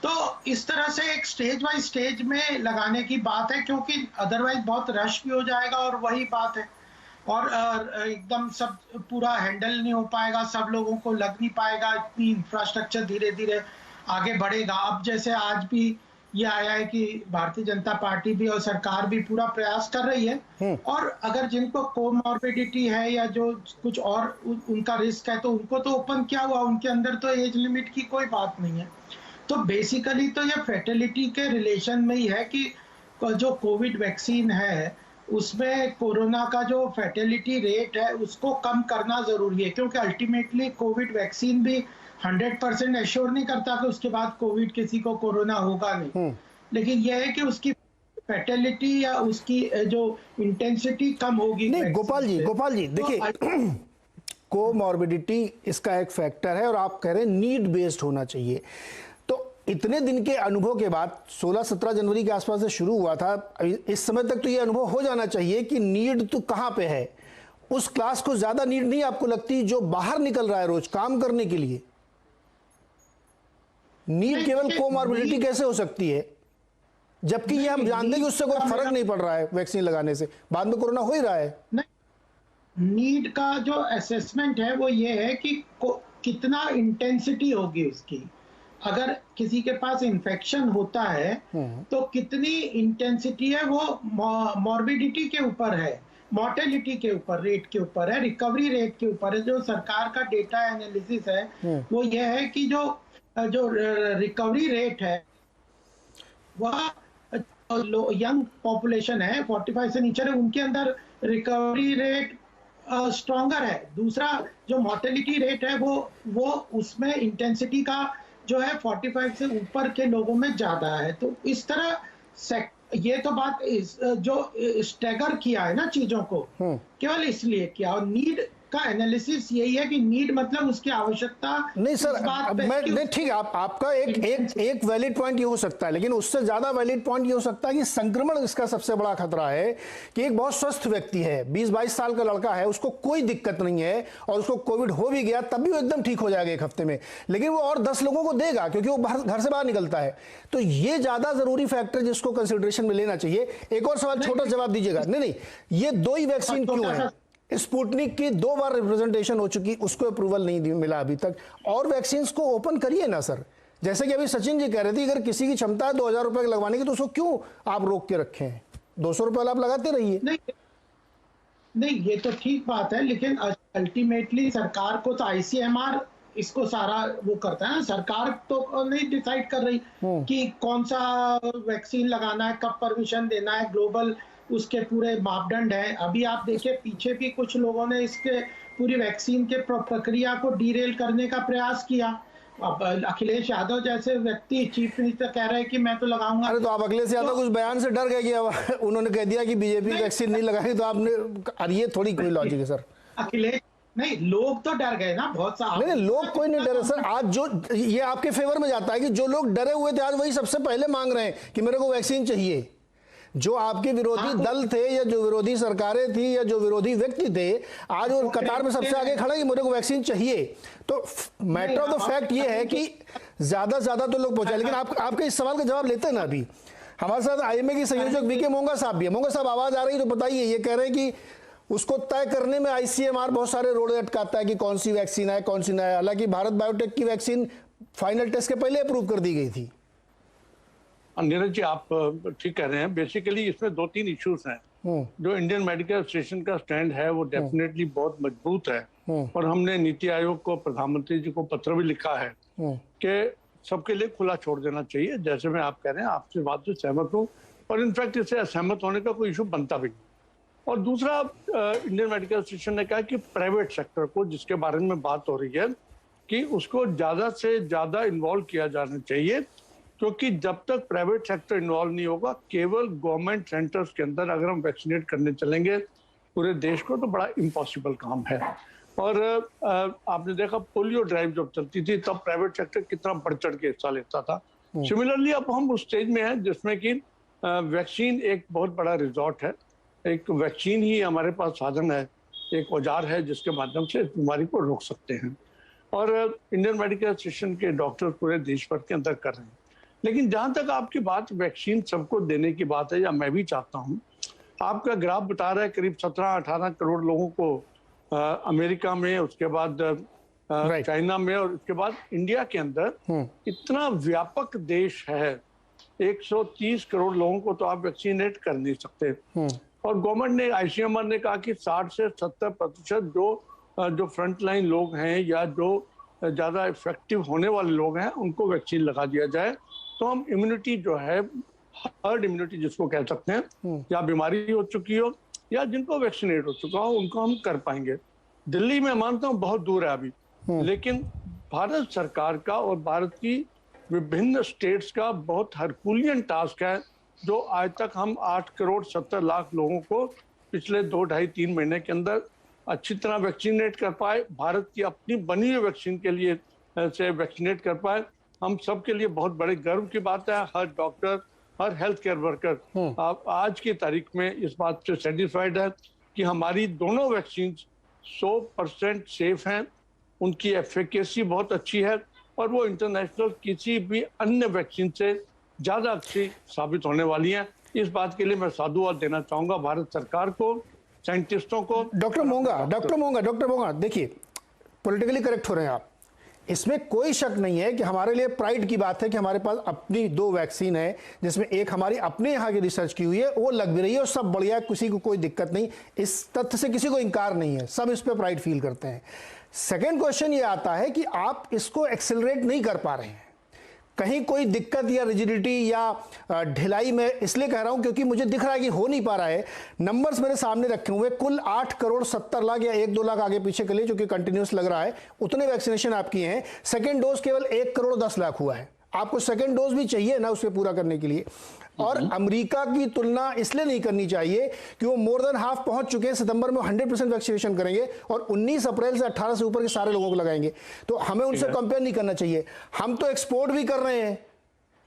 तो इस तरह से एक स्टेज बाय स्टेज में लगाने की बात है, क्योंकि अदरवाइज बहुत रश भी हो जाएगा और वही बात है, और एकदम सब पूरा हैंडल नहीं हो पाएगा, सब लोगों को लग नहीं पाएगा, इतनी इंफ्रास्ट्रक्चर धीरे धीरे आगे बढ़ेगा। अब जैसे आज भी ये आया है कि भारतीय जनता पार्टी भी और सरकार भी पूरा प्रयास कर रही है, और अगर जिनको कोमॉर्बिडिटी है या जो कुछ और उनका रिस्क है तो उनको तो ओपन किया हुआ, उनके अंदर तो एज लिमिट की कोई बात नहीं है। तो बेसिकली तो ये फैटिलिटी के रिलेशन में ही है कि जो कोविड वैक्सीन है उसमें कोरोना का जो फैटिलिटी रेट है उसको कम करना जरूरी है, क्योंकि अल्टीमेटली कोविड वैक्सीन भी 100% एश्योर नहीं करता कि उसके बाद कोविड किसी को कोरोना होगा नहीं, लेकिन यह है कि उसकी फैटिलिटी या उसकी जो इंटेंसिटी कम होगी। नहीं गोपाल जी देखिए, कोमॉर्बिडिटी इसका एक फैक्टर है और आप कह रहे हैं नीड बेस्ड होना चाहिए। तो इतने दिन के अनुभव के बाद 16-17 जनवरी के आसपास से शुरू हुआ था, इस समय तक तो ये अनुभव हो जाना चाहिए कि नीड तो कहां पे है। उस क्लास को ज्यादा नीड नहीं आपको लगती जो बाहर निकल रहा है रोज काम करने के लिए? नीड केवल कोमॉर्बिडिटी कैसे हो सकती है, जबकि ये हम जानते हैं कि उससे कोई फर्क नहीं पड़ रहा है वैक्सीन लगाने से, बाद में कोरोना हो ही रहा है। नीड का जो असेसमेंट है वो ये है कि कितना इंटेंसिटी होगी उसकी। अगर किसी के पास इन्फेक्शन होता है तो कितनी इंटेंसिटी है वो मॉर्बिडिटी के ऊपर है, मॉर्टेलिटी के ऊपर, रेट के ऊपर है, रिकवरी रेट के ऊपर है। जो सरकार का डेटा एनालिसिस है वो ये है कि जो रिकवरी रेट है वह यंग पॉपुलेशन है 45 से नीचे है, उनके अंदर रिकवरी रेट स्ट्रॉन्गर है। दूसरा जो मॉर्टेलिटी रेट है वो उसमें इंटेंसिटी का जो है 45 से ऊपर के लोगों में ज्यादा है। तो इस तरह ये तो बात जो स्टैगर किया है ना चीजों को, केवल इसलिए किया। और नीड का एनालिसिस यही है कि नीड मतलब उसकी आवश्यकता नहीं सर, मैं ठीक है, आपका एक वैलिड पॉइंट ये हो सकता है, लेकिन उससे ज्यादा वैलिड पॉइंट ये हो सकता है कि संक्रमण इसका सबसे बड़ा खतरा है कि एक बहुत स्वस्थ व्यक्ति है, 20-22 साल का लड़का है, उसको कोई दिक्कत नहीं है और उसको कोविड हो भी गया तब भी वो एकदम ठीक हो जाएगा एक हफ्ते में, लेकिन वो और 10 लोगों को देगा क्योंकि वो घर से बाहर निकलता है। तो ये ज्यादा जरूरी फैक्टर जिसको कंसिडरेशन में लेना चाहिए। एक और सवाल, छोटा जवाब दीजिएगा। नहीं, ये 2 ही वैक्सीन क्यों है? स्पुतनिक की 2 बार रिप्रेजेंटेशन हो चुकी, उसको अप्रूवल नहीं मिला अभी तक। और वैक्सीन को ओपन करिए ना सर, जैसे कि अभी सचिन जी कह रहे थे, अगर किसी की क्षमता है 2000 रुपए लगवाने की तो उसको क्यों आप रोक के रखे हैं? 200 रुपए आप लगाते रहिए। नहीं, ये तो ठीक बात है, लेकिन अल्टीमेटली सरकार को तो ICMR इसको सारा वो करता है। सरकार तो नहीं डिसाइड कर रही कि कौन सा वैक्सीन लगाना है, कब परमिशन देना है, ग्लोबल उसके पूरे मापदंड है। अभी आप देखिए पीछे भी कुछ लोगों ने इसके पूरी वैक्सीन के प्रक्रिया को डीरेल करने का प्रयास किया। अब अखिलेश यादव जैसे व्यक्ति चीफ मिनिस्टर कह रहे हैं कि मैं तो लगाऊंगा। अरे तो आप अखिलेश यादव कुछ बयान से डर गए कि उन्होंने कह दिया कि बीजेपी वैक्सीन नहीं लगाएगी तो आपने, ये थोड़ी कोई लॉजिक है सर। अखिलेश नहीं, लोग तो डर गए ना बहुत सा। नहीं, लोग कोई नहीं डरे सर। आज जो ये आपके फेवर में जाता है कि जो लोग डरे हुए थे आज वही सबसे पहले मांग रहे हैं कि मेरे को वैक्सीन चाहिए। जो आपके विरोधी दल थे या जो विरोधी सरकारें थी या जो विरोधी व्यक्ति थे, आज वो कतार में सबसे आगे खड़े कि मेरे को वैक्सीन चाहिए। तो मैटर ऑफ द फैक्ट ये है कि ज्यादा से ज्यादा तो लोग पहुंचाए। लेकिन आपके इस सवाल का जवाब लेते हैं ना, अभी हमारे साथ IMA की संयोजक बीके मोंगा साहब भी है। मोंगा साहब, आवाज आ रही तो बताइए। ये कह रहे हैं कि उसको तय करने में ICMR बहुत सारे रोड़े अटकाता है कि कौन सी वैक्सीन है कौन सी ना है। हालांकि भारत बायोटेक की वैक्सीन फाइनल टेस्ट के पहले अप्रूव कर दी गई थी। नीरज जी, आप ठीक कह रहे हैं। बेसिकली इसमें 2-3 इश्यूज हैं। जो इंडियन मेडिकल एसोसिएशन का स्टैंड है वो डेफिनेटली बहुत मजबूत है, और हमने नीति आयोग को, प्रधानमंत्री जी को पत्र भी लिखा है कि सबके लिए खुला छोड़ देना चाहिए। जैसे मैं आप कह रहे हैं, आपसे बात से सहमत हूँ, और इनफैक्ट इससे असहमत होने का कोई इशू बनता भी नहीं। और दूसरा, इंडियन मेडिकल एसोसिएशन ने कहा कि प्राइवेट सेक्टर को, जिसके बारे में बात हो रही है, कि उसको ज़्यादा से ज़्यादा इन्वॉल्व किया जाना चाहिए, क्योंकि जब तक प्राइवेट सेक्टर इन्वॉल्व नहीं होगा, केवल गवर्नमेंट सेंटर्स के अंदर अगर हम वैक्सीनेट करने चलेंगे पूरे देश को, तो बड़ा इम्पॉसिबल काम है। और आपने देखा पोलियो ड्राइव जब चलती थी तब प्राइवेट सेक्टर कितना बढ़ चढ़ के हिस्सा लेता था। सिमिलरली अब हम उस स्टेज में हैं जिसमें कि वैक्सीन एक बहुत बड़ा रिजॉर्ट है, एक वैक्सीन ही हमारे पास साधन है, एक औजार है जिसके माध्यम से इस बीमारी को रोक सकते हैं। और इंडियन मेडिकल एसोसिएशन के डॉक्टर पूरे देश भर के अंदर कर रहे हैं। लेकिन जहां तक आपकी बात वैक्सीन सबको देने की बात है, या मैं भी चाहता हूं, आपका ग्राफ बता रहा है करीब 17-18 करोड़ लोगों को अमेरिका में, उसके बाद चाइना में, और उसके बाद इंडिया के अंदर इतना व्यापक देश है, 130 करोड़ लोगों को तो आप वैक्सीनेट कर नहीं सकते। और गवर्नमेंट ने, आईसीएमआर ने कहा कि 60 से 70% जो फ्रंटलाइन लोग हैं या जो ज़्यादा इफेक्टिव होने वाले लोग हैं उनको वैक्सीन लगा दिया जाए, तो हम इम्यूनिटी जो है, हर्ड इम्यूनिटी जिसको कह सकते हैं, या बीमारी हो चुकी हो या जिनको वैक्सीनेट हो चुका हो, उनको हम कर पाएंगे। दिल्ली में मानता हूँ बहुत दूर है अभी, लेकिन भारत सरकार का और भारत की विभिन्न स्टेट्स का बहुत हरकुलियन टास्क है, जो आज तक हम 8 करोड़ 70 लाख लोगों को पिछले 2-2.5-3 महीने के अंदर अच्छी तरह वैक्सीनेट कर पाए, भारत की अपनी बनी हुई वैक्सीन के लिए से वैक्सीनेट कर पाए। हम सब के लिए बहुत बड़े गर्व की बात है। हर डॉक्टर, हर हेल्थ केयर वर्कर आज की तारीख में इस बात से सेटिस्फाइड है कि हमारी दोनों वैक्सीन 100% सेफ हैं, उनकी एफिकेसी बहुत अच्छी है, और वो इंटरनेशनल किसी भी अन्य वैक्सीन से ज़्यादा अच्छी साबित होने वाली हैं। इस बात के लिए मैं साधुवाद देना चाहूँगा भारत सरकार को, साइंटिस्टों को। डॉक्टर मोंगा, देखिए, पॉलिटिकली करेक्ट हो रहे हैं आप, इसमें कोई शक नहीं है कि हमारे लिए प्राइड की बात है कि हमारे पास अपनी 2 वैक्सीन है, जिसमें एक हमारी अपने यहाँ की रिसर्च की हुई है, वो लग भी रही है और सब बढ़िया है, किसी को कोई दिक्कत नहीं, इस तथ्य से किसी को इंकार नहीं है, सब इस पर प्राइड फील करते हैं। सेकेंड क्वेश्चन ये आता है कि आप इसको एक्सेलरेट नहीं कर पा रहे हैं, कहीं कोई दिक्कत या रिजिडिटी या ढिलाई में इसलिए कह रहा हूं क्योंकि मुझे दिख रहा है कि हो नहीं पा रहा है। नंबर्स मेरे सामने रखे हुए, कुल 8 करोड़ 70 लाख या 1-2 लाख आगे पीछे के लिए, जो कि कंटिन्यूस लग रहा है, उतने वैक्सीनेशन आप किए हैं। सेकेंड डोज केवल 1 करोड़ 10 लाख हुआ है, आपको सेकेंड डोज भी चाहिए ना उसे पूरा करने के लिए। और अमेरिका की तुलना इसलिए नहीं करनी चाहिए कि वो मोर देन हाफ पहुंच चुके हैं, सितंबर में 100% वैक्सीनेशन करेंगे और 19 अप्रैल से 18 से ऊपर के सारे लोगों को लगाएंगे, तो हमें उनसे कंपेयर नहीं करना चाहिए। हम तो एक्सपोर्ट भी कर रहे हैं,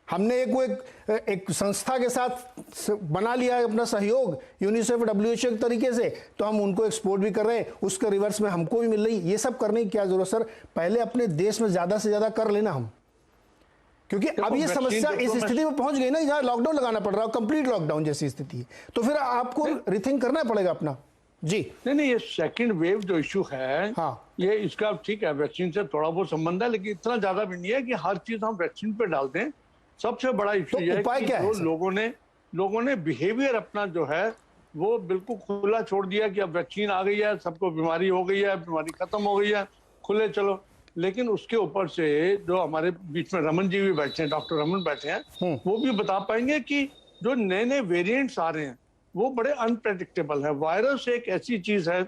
हमने एक संस्था के साथ बना लिया है अपना सहयोग, यूनिसेफ, WHO के तरीके से, तो हम उनको एक्सपोर्ट भी कर रहे हैं, उसके रिवर्स में हमको भी मिल रही। ये सब करने की क्या जरूरत सर, पहले अपने देश में ज्यादा से ज्यादा कर लेना हम, क्योंकि अब ये समस्या इस स्थिति में पहुंच गई ना, जहां लॉकडाउन लगाना पड़ रहा है, कंप्लीट लॉकडाउन जैसी स्थिति है, तो फिर आपको रिथिंक करना पड़ेगा अपना। जी नहीं, ये सेकंड वेव जो इशू है, हाँ, ये इसका ठीक है, वैक्सीन से थोड़ा बहुत संबंध है, लेकिन इतना ज्यादा भी नहीं है कि हर चीज हम वैक्सीन पे डाल दें। सबसे बड़ा इशू ये है कि जो लोगों ने बिहेवियर अपना जो है वो बिल्कुल खुला छोड़ दिया कि अब वैक्सीन आ गई है, सबको बीमारी हो गई है, बीमारी खत्म हो गई है, खुले चलो। लेकिन उसके ऊपर से जो हमारे बीच में रमन जी भी बैठे हैं, डॉक्टर रमन बैठे हैं, वो भी बता पाएंगे कि जो नए नए वेरिएंट्स आ रहे हैं वो बड़े अनप्रेडिक्टेबल है। वायरस एक ऐसी चीज है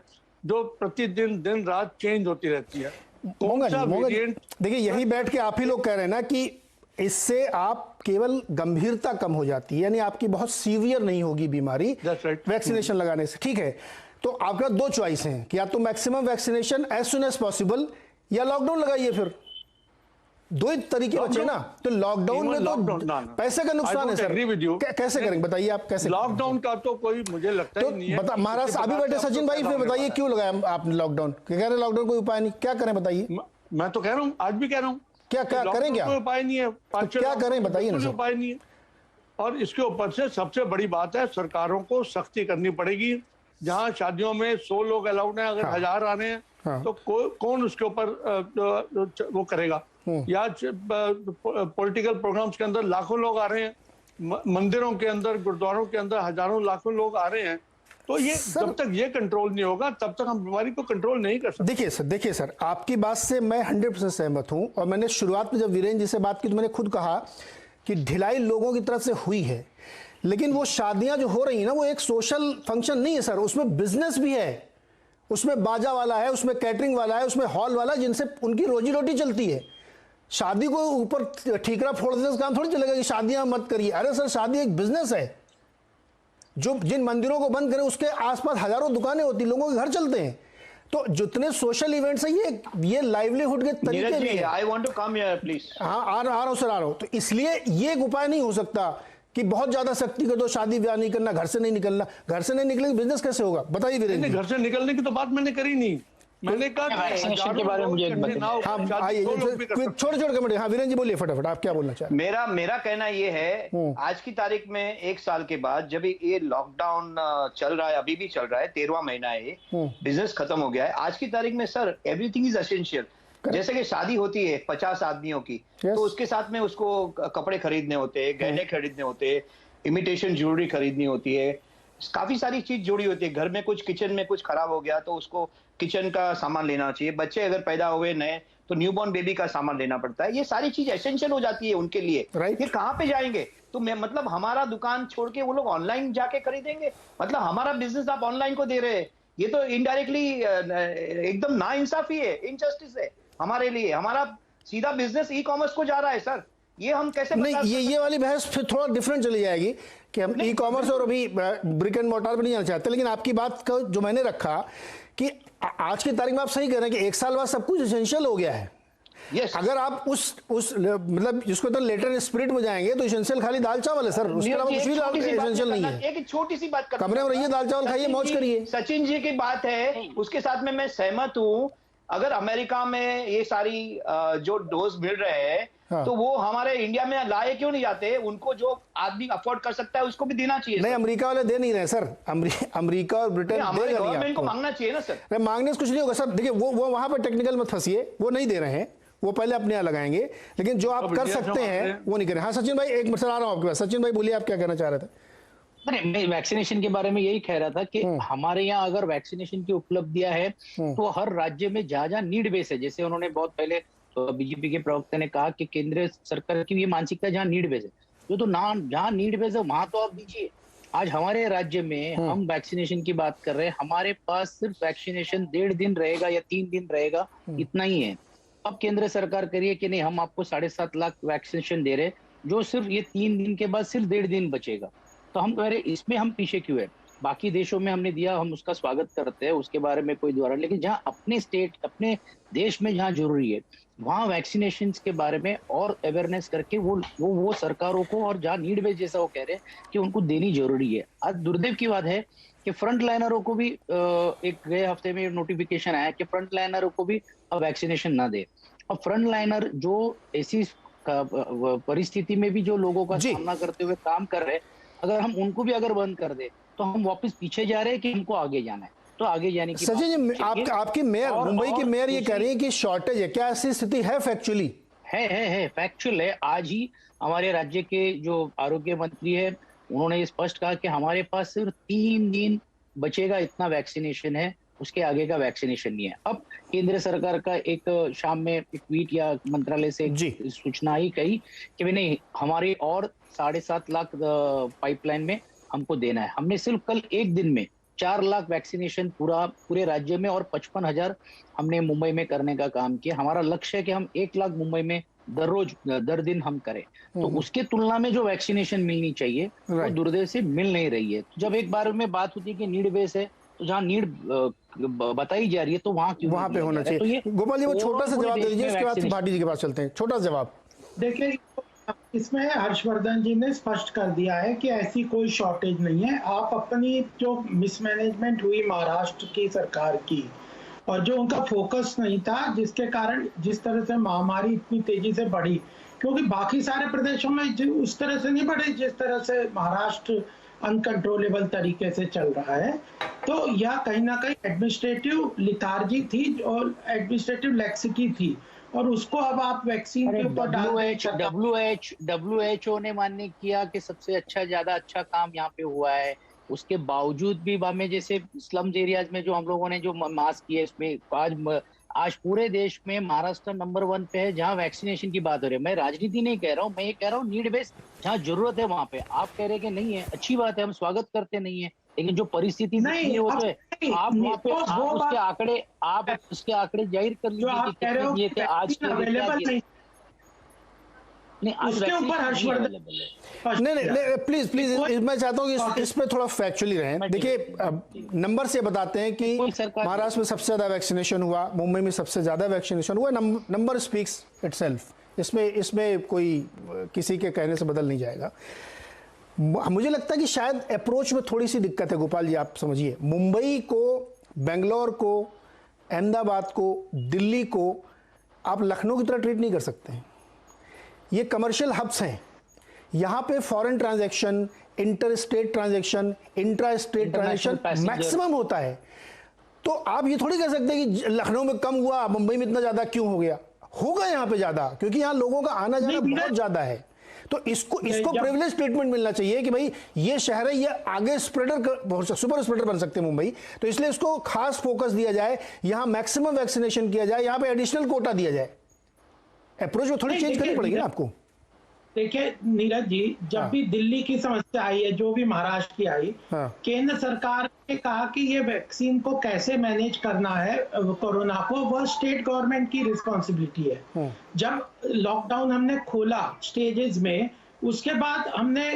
जो प्रतिदिन दिन रात चेंज होती रहती है। देखिए, यही बैठ के आप ही लोग कह रहे हैं ना कि इससे आप केवल गंभीरता कम हो जाती है, यानी आपकी बहुत सीवियर नहीं होगी बीमारी वैक्सीनेशन लगाने से। ठीक है, तो आपका 2 चॉइस हैं कि या तो maximum vaccination as soon as possible या लॉकडाउन लगाइए। फिर 2 ही तरीके बचे ना, तो लॉकडाउन में तो पैसे का नुकसान है सर, कैसे करेंगे बताइए आप, कैसे? लॉकडाउन का तो कोई मुझे लगता ही नहीं है। महाराष्ट्र अभी बैठे सचिन भाई, फिर बताइए क्यों लगाया आपने लॉकडाउन? कह रहे लॉकडाउन कोई उपाय नहीं, क्या करें बताइए? मैं तो कह रहा हूँ, आज भी कह रहा हूँ, क्या करें, क्या उपाय नहीं है, तो क्या करें बताइए ना? उपाय नहीं है। और इसके ऊपर से सबसे बड़ी बात है, सरकारों को सख्ती करनी पड़ेगी। जहां शादियों में 100 लोग अलाउड हैं, अगर 1000 आ रहे हैं तो कौन उसके ऊपर वो करेगा? या पॉलिटिकल प्रोग्राम्स के अंदर लाखों लोग आ रहे हैं, मंदिरों के अंदर, गुरुद्वारों के अंदर हजारों लाखों लोग आ रहे हैं, तो ये जब तक ये कंट्रोल नहीं होगा तब तक हम बीमारी को कंट्रोल नहीं कर सकते। देखिए सर, आपकी बात से मैं 100% सहमत हूं, और मैंने शुरुआत में जब वीरेंद्र जी से बात की तो मैंने खुद कहा कि ढिलाई लोगों की तरफ से हुई है, लेकिन वो शादियां जो हो रही हैं ना, वो एक सोशल फंक्शन नहीं है सर, उसमें बिजनेस भी है, उसमें बाजा वाला है, उसमें कैटरिंग वाला है, उसमें हॉल वाला है, जिनसे उनकी रोजी रोटी चलती है। शादी को ऊपर ठीकरा फोड़ देने से काम थोड़ी चलेगा कि शादियां मत करिए। अरे सर, शादी एक बिजनेस है। जो जिन मंदिरों को बंद करें उसके आसपास हजारों दुकानें होती, लोगों के घर चलते हैं। तो जितने सोशल इवेंट्स हैं ये लाइवलीहुड के तरीके भी हैं। I want to come here please. हाँ, आ रहा हूं सर, आ रहा हूं। तो इसलिए ये एक उपाय नहीं हो सकता कि बहुत ज्यादा सख्ती कर दो, शादी ब्याह नहीं करना, घर से नहीं निकलना। घर से नहीं निकलेंगे बिजनेस कैसे होगा, बताइए वीरेंद्र जी। घर से निकलने की तो बात मैंने करी नहीं। मैंने कहा वैक्सीनेशन के बारे में मुझे एक बताइए। हाँ आइए, छोटे कमेंट। हाँ वीरेंद्र जी बोलिए फटाफट, आप क्या बोलना चाहते हैं? मेरा कहना ये है, आज की तारीख में 1 साल के बाद जब ये लॉकडाउन चल रहा है, अभी भी चल रहा है, 13वां महीना है, बिजनेस खत्म हो गया है। आज की तारीख में सर एवरीथिंग इज एसेंशियल। जैसे कि शादी होती है 50 आदमियों की, तो उसके साथ में उसको कपड़े खरीदने होते हैं, गहने खरीदने होते हैं, इमिटेशन ज्वेलरी खरीदनी होती है, काफी सारी चीज जुड़ी होती है। घर में कुछ किचन में कुछ खराब हो गया तो उसको किचन का सामान लेना चाहिए। बच्चे अगर पैदा हुए नए तो न्यूबॉर्न बेबी का सामान लेना पड़ता है। ये सारी चीज एसेंशियल हो जाती है उनके लिए। ये कहाँ पे जाएंगे? तो मैं मतलब हमारा दुकान छोड़ के वो लोग ऑनलाइन जाके खरीदेंगे, मतलब हमारा बिजनेस आप ऑनलाइन को दे रहे हैं। ये तो इनडायरेक्टली एकदम नाइंसाफी है, इनजस्टिस है हमारे लिए। हमारा सीधा बिजनेस ई कॉमर्स को जा रहा है सर। ये हम कैसे नहीं, ये वाली बहस फिर थोड़ा डिफरेंट चली जाएगी कि हम ई कॉमर्स और अभी ब्रिक एंड मोर्टार पे नहीं जाना चाहते। लेकिन आपकी बात का जो मैंने रखा कि आज की तारीख में आप सही कह रहे हैं कि 1 साल बाद सब कुछ एसेंशियल हो गया है। Yes. अगर आप उस मतलब जिसको तो लेटर स्पिरिट में जाएंगे तो एसेंशियल खाली दाल चावल है सर, उसके अलावा कुछ भी एसेंशियल नहीं है। एक छोटी सी बात करना, कमरे में रहिए, दाल चावल खाइए, मौज करिए। सचिन जी की बात है, उसके साथ में मैं सहमत हूं। अगर अमेरिका में ये सारी जो डोज मिल रहे हैं, हाँ, तो वो हमारे इंडिया में लाए क्यों नहीं जाते? उनको जो आदमी अफोर्ड कर सकता है उसको भी देना चाहिए। नहीं, अमेरिका वाले दे नहीं रहे सर। अमेरिका और ब्रिटेन हमारे गवर्नमेंट को मांगना चाहिए ना सर। मांगने से कुछ नहीं होगा सर। देखिए वो वहां पर टेक्निकल मत फंसिए, वो नहीं दे रहे हैं, वो पहले अपने यहाँ लगाएंगे। लेकिन जो आप कर सकते हैं वो नहीं करें। हाँ सचिन भाई, एक मिनट आ रहा हूँ आपके पास। सचिन भाई बोलिए, आप क्या कहना चाह रहे थे? मैं वैक्सीनेशन के बारे में यही कह रहा था कि हमारे यहाँ अगर वैक्सीनेशन की उपलब्धियां है तो हर राज्य में जहाँ नीड बेस है, जैसे उन्होंने बहुत पहले तो बीजेपी के प्रवक्ता ने कहा कि केंद्र सरकार की ये मानसिकता जहाँ नीड बेस है, तो जहाँ नीड बेस है वहां तो आप दीजिए। आज हमारे राज्य में हम वैक्सीनेशन की बात कर रहे हैं, हमारे पास सिर्फ वैक्सीनेशन 1.5 दिन रहेगा या 3 दिन रहेगा, इतना ही है। अब केंद्र सरकार करिए कि नहीं, हम आपको 7.5 लाख वैक्सीनेशन दे रहे, जो सिर्फ ये 3 दिन के बाद सिर्फ 1.5 दिन बचेगा। तो हम कह रहे इसमें हम पीछे क्यों है? बाकी देशों में हमने दिया, हम उसका स्वागत करते हैं, उसके बारे में कोई द्वारा। लेकिन जहां अपने स्टेट, अपने देश में जहां जरूरी है, वहां वैक्सीनेशन के बारे में और अवेयरनेस करके वो सरकारों को, और जहां नीड बेस जैसा वो कह रहे हैं कि उनको देनी जरूरी है। आज दुर्दैव की बात है कि फ्रंट लाइनरों को भी एक गए हफ्ते में नोटिफिकेशन आया कि फ्रंट लाइनरों को भी अब वैक्सीनेशन ना दे। और फ्रंट लाइनर जो ऐसी परिस्थिति में भी जो लोगों का सामना करते हुए काम कर रहे हैं, अगर हम उनको भी अगर बंद कर दे तो हम वापस पीछे जा रहे हैं कि हमको आगे जाना है। तो आगे जाने की सचिन जी, आपकी मेयर, मुंबई की मेयर ये कह रही है कि शॉर्टेज है, क्या ऐसी स्थिति है? फैक्चुअली है फैक्चुअल है। आज ही हमारे राज्य के जो आरोग्य मंत्री है, उन्होंने ये स्पष्ट कहा कि हमारे पास सिर्फ 3 दिन बचेगा, इतना वैक्सीनेशन है, उसके आगे का वैक्सीनेशन नहीं है। अब केंद्र सरकार का एक शाम में एक ट्वीट या मंत्रालय से सूचना ही कही कि भाई नहीं, हमारी और 7.5 लाख पाइपलाइन में हमको देना है। हमने सिर्फ कल एक दिन में 4 लाख वैक्सीनेशन पूरे राज्य में और 55,000 हमने मुंबई में करने का काम किया। हमारा लक्ष्य है कि हम 1 लाख मुंबई में दर दिन हम करें। तो उसके तुलना में जो वैक्सीनेशन मिलनी चाहिए वो दुर्दैव से मिल नहीं रही है। जब एक बार में बात होती है कि नीड बेस है, तो जहाँ नीड बताई जा रही है तो वहां पे होना चाहिए। तो ये गोपाल जी, वो छोटा सा जवाब दे दीजिए, उसके बाद भाटी जी के पास चलते हैं। छोटा जवाब देखिए, इसमें हर्षवर्धन जी ने स्पष्ट कर दिया है कि ऐसी कोई शॉर्टेज नहीं है। आप अपनी जो मिसमैनेजमेंट हुई महाराष्ट्र की सरकार की, और जो उनका फोकस नहीं था, जिसके कारण जिस तरह से महामारी इतनी तेजी से बढ़ी, क्योंकि बाकी सारे प्रदेशों में उस तरह से नहीं बढ़ी जिस तरह से महाराष्ट्र अनकंट्रोलेबल तरीके से चल रहा है। तो यह कहीं ना कहीं एडमिनिस्ट्रेटिव लिथार्जी थी और एडमिनिस्ट्रेटिव लैक्सिटी थी, और उसको अब आप वैक्सीन के ऊपर WHO ने मान्य किया कि सबसे अच्छा, ज्यादा अच्छा काम यहाँ पे हुआ है उसके बावजूद भी हमें जैसे स्लम्स एरियाज में जो हम लोगों ने जो मास्क किए, इसमें आज पूरे देश में महाराष्ट्र नंबर 1 पे है जहां वैक्सीनेशन की बात हो रही है। मैं राजनीति नहीं कह रहा हूं, मैं ये कह रहा हूं नीड बेस्ड, जहां जरूरत है वहां पे। आप कह रहे हैं कि नहीं है, अच्छी बात है, हम स्वागत करते नहीं है, लेकिन जो परिस्थिति नहीं वो तो है। आप वहाँ पे आप उसके आंकड़े जाहिर कर लीजिए कि कितने दिए थे आज के नहीं, आज उसके ऊपर हर्षवर्धन नहीं प्लीज मैं चाहता हूँ कि इस पे थोड़ा फैक्चुअली रहें। देखिए नंबर से बताते हैं कि महाराष्ट्र में सबसे ज्यादा वैक्सीनेशन हुआ, मुंबई में सबसे ज्यादा वैक्सीनेशन हुआ। नंबर स्पीक्स इटसेल्फ, इसमें कोई किसी के कहने से बदल नहीं जाएगा। मुझे लगता है कि शायद अप्रोच में थोड़ी सी दिक्कत है। गोपाल जी आप समझिए, मुंबई को, बेंगलोर को, अहमदाबाद को, दिल्ली को आप लखनऊ की तरह ट्रीट नहीं कर सकते हैं। ये कमर्शियल हब्स हैं, यहाँ पे foreign transaction, inter state transaction, intra state transaction maximum होता है। तो आप ये थोड़ी कह सकते हैं कि लखनऊ में कम हुआ, मुंबई में इतना ज्यादा क्यों हो गया। होगा यहाँ पे ज्यादा, क्योंकि यहाँ लोगों का आना जाना बहुत ज्यादा है। तो इसको प्रिविलेज ट्रीटमेंट मिलना चाहिए कि भाई ये शहर है, ये आगे स्प्रेडर, सुपर स्प्रेडर बन सकते हैं मुंबई, तो इसलिए इसको खास फोकस दिया जाए, यहाँ मैक्सिमम वैक्सीनेशन किया जाए, यहाँ पे एडिशनल कोटा दिया जाए। अप्रोच में थोड़ी चेंज करनी पड़ेगी ना आपको। देखिए नीरज जी, जब भी दिल्ली की समस्या आई है, जो भी महाराष्ट्र की आई, केंद्र सरकार ने कहा कि ये वैक्सीन को कैसे मैनेज करना है कोरोना को, वह स्टेट गवर्नमेंट की रिस्पॉन्सिबिलिटी है। जब लॉकडाउन हमने खोला स्टेजेस में, उसके बाद हमने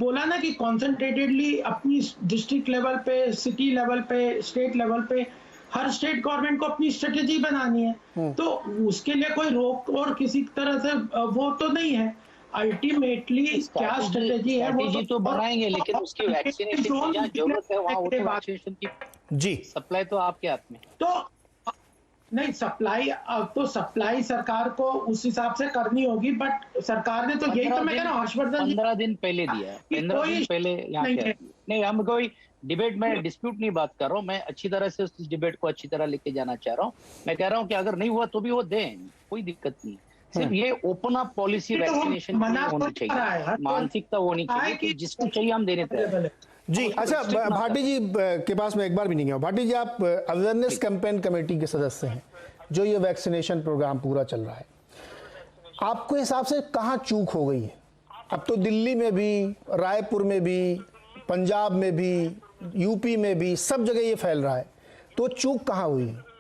बोला ना कि कॉन्सेंट्रेटेडली अपनी डिस्ट्रिक्ट लेवल पे, सिटी लेवल पे, स्टेट लेवल पे हर स्टेट गवर्नमेंट को अपनी स्ट्रेटेजी बनानी है। तो उसके लिए कोई रोक और किसी तरह से वो तो नहीं है। अल्टीमेटली क्या स्ट्रेटेजी है वो तो बनाएंगे, लेकिन उसकी वैक्सीनेशन की जहाँ जरूरत है वहाँ वैक्सीनेशन की जी सप्लाई तो आपके हाथ में। तो नहीं, सप्लाई सरकार को उस हिसाब से करनी होगी, बट सरकार ने तो यही तो मैं कह रहा हूँ हर्षवर्धन जी 15 दिन पहले दिया है, 15 दिन पहले यहाँ नहीं, हम कोई डिबेट में डिस्प्यूट नहीं बात कर रहा हूँ, मैं अच्छी तरह से उस डिबेट को अच्छी तरह लेके जाना चाह रहा हूँ। मैं कह रहा हूँ कि अगर नहीं हुआ तो भी वो दें, कोई दिक्कत नहीं। सिर्फ ये ओपन अप पॉलिसी वैक्सीनेशन होनी चाहिए, मानसिकता होनी चाहिए कि जिसको चाहिए हम देने तैयार। जी अच्छा, भाटी जी के पास मैं एक बार भी नहीं गया। भाटी जी, आप अवेयरनेस कैंपेन कमेटी के सदस्य हैं, जो ये वैक्सीनेशन प्रोग्राम पूरा चल रहा है, आपके हिसाब से कहाँ चूक हो गई है? अब तो दिल्ली में भी, रायपुर में भी, पंजाब में भी, यूपी में भी, सब जगह ये फैल रहा है, तो चूक कहाँ हुई है?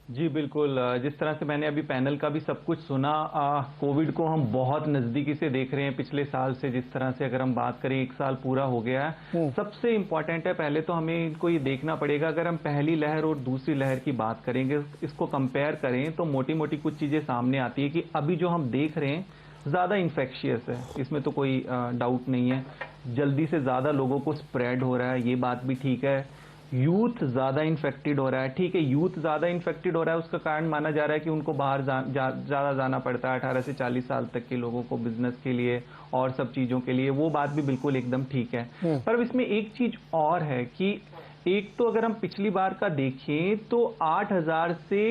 जी बिल्कुल, जिस तरह से मैंने अभी पैनल का भी सब कुछ सुना, कोविड को हम बहुत नज़दीकी से देख रहे हैं पिछले साल से। जिस तरह से अगर हम बात करें, 1 साल पूरा हो गया है। सबसे इम्पॉर्टेंट है, पहले तो हमें इनको ये देखना पड़ेगा, अगर हम पहली लहर और दूसरी लहर की बात करेंगे, इसको कंपेयर करें, तो मोटी मोटी कुछ चीज़ें सामने आती है कि अभी जो हम देख रहे हैं ज़्यादा इन्फेक्शियस है, इसमें तो कोई डाउट नहीं है। जल्दी से ज़्यादा लोगों को स्प्रेड हो रहा है, ये बात भी ठीक है। यूथ ज़्यादा इन्फेक्टेड हो रहा है, ठीक है, यूथ ज़्यादा इन्फेक्टेड हो रहा है, उसका कारण माना जा रहा है कि उनको बाहर ज़्यादा जाना पड़ता है, 18 से 40 साल तक के लोगों को बिजनेस के लिए और सब चीज़ों के लिए, वो बात भी बिल्कुल एकदम ठीक है। पर इसमें एक चीज़ और है कि एक तो अगर हम पिछली बार का देखें तो 8000 से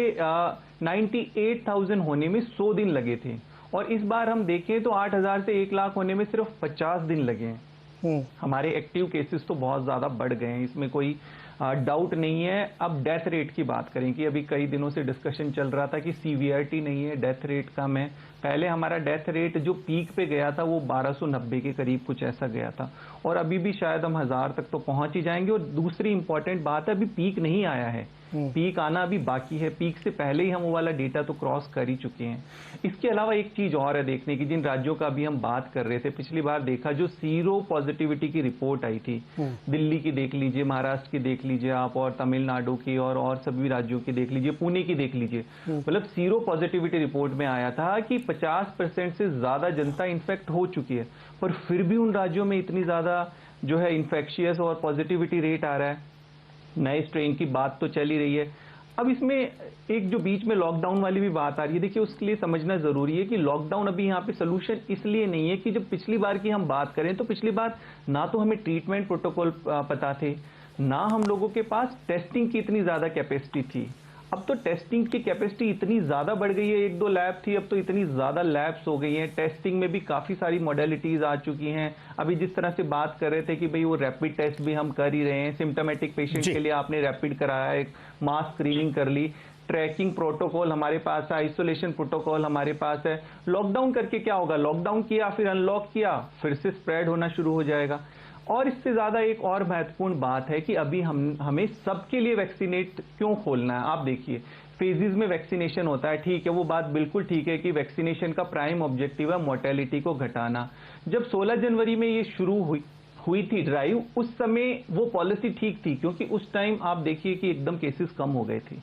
98,000 होने में 100 दिन लगे थे, और इस बार हम देखें तो 8000 से 1 लाख होने में सिर्फ 50 दिन लगे हैं। हमारे एक्टिव केसेस तो बहुत ज़्यादा बढ़ गए हैं, इसमें कोई डाउट नहीं है। अब डेथ रेट की बात करें कि अभी कई दिनों से डिस्कशन चल रहा था कि सीवियरिटी नहीं है, डेथ रेट कम है। पहले हमारा डेथ रेट जो पीक पे गया था वो 1290 के करीब कुछ ऐसा गया था, और अभी भी शायद हम 1000 तक तो पहुंच ही जाएंगे। और दूसरी इंपॉर्टेंट बात है, अभी पीक नहीं आया है, पीक आना अभी बाकी है। पीक से पहले ही हम वो वाला डेटा तो क्रॉस कर ही चुके हैं। इसके अलावा एक चीज और है देखने की, जिन राज्यों का अभी हम बात कर रहे थे, पिछली बार देखा जो सीरो पॉजिटिविटी की रिपोर्ट आई थी, दिल्ली की देख लीजिए, महाराष्ट्र की देख लीजिए आप, और तमिलनाडु की और सभी राज्यों की देख लीजिए, पुणे की देख लीजिए, मतलब सीरो पॉजिटिविटी रिपोर्ट में आया था कि 50% से ज्यादा जनता इन्फेक्ट हो चुकी है, पर फिर भी उन राज्यों में इतनी ज्यादा जो है इन्फेक्शियस और पॉजिटिविटी रेट आ रहा है। नए स्ट्रेन की बात तो चल ही रही है। अब इसमें एक जो बीच में लॉकडाउन वाली भी बात आ रही है, देखिए उसके लिए समझना जरूरी है कि लॉकडाउन अभी यहाँ पे सोल्यूशन इसलिए नहीं है कि जब पिछली बार की हम बात करें तो पिछली बार ना तो हमें ट्रीटमेंट प्रोटोकॉल पता थे, ना हम लोगों के पास टेस्टिंग की इतनी ज्यादा कैपेसिटी थी। अब तो टेस्टिंग की कैपेसिटी इतनी ज्यादा बढ़ गई है, 1-2 लैब थी, अब तो इतनी ज्यादा लैब्स हो गई हैं। टेस्टिंग में भी काफी सारी मॉडलिटीज आ चुकी हैं। अभी जिस तरह से बात कर रहे थे कि भाई वो रैपिड टेस्ट भी हम कर ही रहे हैं, सिम्टोमेटिक पेशेंट के लिए आपने रैपिड कराया, एक मास स्क्रीनिंग कर ली, ट्रैकिंग प्रोटोकॉल हमारे पास है, आइसोलेशन प्रोटोकॉल हमारे पास है। लॉकडाउन करके क्या होगा, लॉकडाउन किया फिर अनलॉक किया, फिर से स्प्रेड होना शुरू हो जाएगा। और इससे ज्यादा एक और महत्वपूर्ण बात है कि अभी हमें सबके लिए वैक्सीनेट क्यों खोलना है। आप देखिए फेजेस में वैक्सीनेशन होता है, ठीक है, वो बात बिल्कुल ठीक है कि वैक्सीनेशन का प्राइम ऑब्जेक्टिव है मोर्टेलिटी को घटाना। जब 16 जनवरी में ये शुरू हुई थी ड्राइव, उस समय वो पॉलिसी ठीक थी क्योंकि उस टाइम आप देखिए कि एकदम केसेस कम हो गए थे।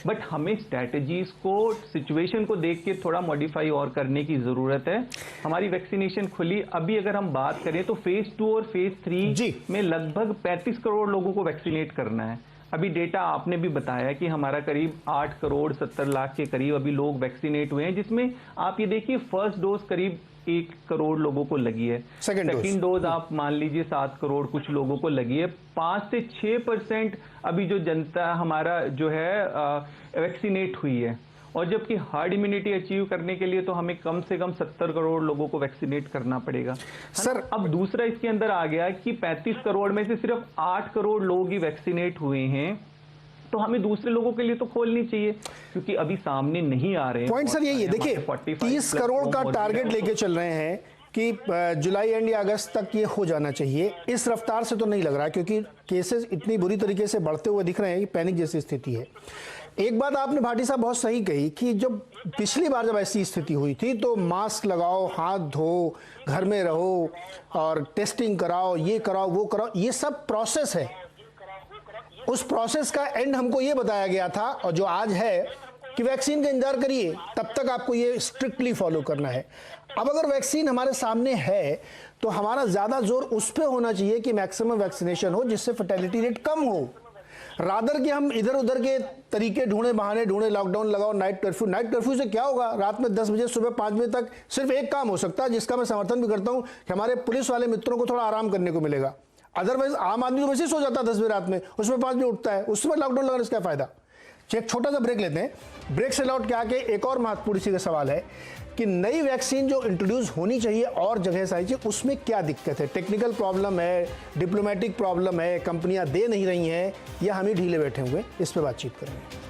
बट हमें स्ट्रैटेजीज को, सिचुएशन को देख के थोड़ा मॉडिफाई और करने की जरूरत है। हमारी वैक्सीनेशन खुली, अभी अगर हम बात करें तो फेज 2 और फेज 3 में लगभग 35 करोड़ लोगों को वैक्सीनेट करना है। अभी डेटा आपने भी बताया कि हमारा करीब 8 करोड़ 70 लाख के करीब अभी लोग वैक्सीनेट हुए हैं, जिसमें आप ये देखिए फर्स्ट डोज करीब 1 करोड़ लोगों को लगी है, सेकेंड डोज आप मान लीजिए 7 करोड़ कुछ लोगों को लगी है। 5 से 6% अभी जो जनता हमारा जो है वैक्सीनेट हुई है, और जबकि हार्ड इम्यूनिटी अचीव करने के लिए तो हमें कम से कम 70 करोड़ लोगों को वैक्सीनेट करना पड़ेगा सर। अब दूसरा इसके अंदर आ गया कि 35 करोड़ में से सिर्फ 8 करोड़ लोग ही वैक्सीनेट हुए हैं, तो हमें दूसरे लोगों के लिए तो खोलनी चाहिए क्योंकि अभी सामने नहीं आ रहे हैं। पॉइंट सर यही है, देखिए 30 करोड़ का टारगेट लेके चल रहे हैं कि जुलाई एंड या अगस्त तक ये हो जाना चाहिए। इस रफ्तार से तो नहीं लग रहा है क्योंकि केसेस इतनी बुरी तरीके से बढ़ते हुए दिख रहे हैं कि पैनिक जैसी स्थिति है। एक बात आपने भाटी साहब बहुत सही कही कि जब पिछली बार जब ऐसी स्थिति हुई थी तो मास्क लगाओ, हाथ धो, घर में रहो और टेस्टिंग कराओ, ये कराओ वो कराओ, ये सब प्रोसेस है। उस प्रोसेस का एंड हमको ये बताया गया था और जो आज है कि वैक्सीन का इंतजार करिए, तब तक आपको ये स्ट्रिक्टली फॉलो करना है। अब अगर वैक्सीन हमारे सामने है तो हमारा ज्यादा जोर उस पर होना चाहिए कि मैक्सिमम वैक्सीनेशन हो जिससे फर्टिलिटी रेट कम हो, रादर कि हम इधर उधर के तरीके ढूंढे, बहाने ढूंढे, लॉकडाउन लगाओ, नाइट कर्फ्यू से क्या होगा? रात में 10 बजे सुबह 5 बजे तक सिर्फ एक काम हो सकता है जिसका मैं समर्थन भी करता हूं कि हमारे पुलिस वाले मित्रों को थोड़ा आराम करने को मिलेगा। अदरवाइज आम आदमी तो वैसे ही सो जाता है 10 बजे रात में, उसमें 5 बजे उठता है, उसमें लॉकडाउन लगाने से क्या फायदा? एक छोटा सा ब्रेक लेते हैं। ब्रेक से लौट के आके एक और महत्वपूर्ण इसी का सवाल है कि नई वैक्सीन जो इंट्रोड्यूस होनी चाहिए और जगह से आई चाहिए, उसमें क्या दिक्कत है? टेक्निकल प्रॉब्लम है, डिप्लोमेटिक प्रॉब्लम है, कंपनियां दे नहीं रही हैं या हम ही ढीले बैठे हुए? इस पर बातचीत करेंगे।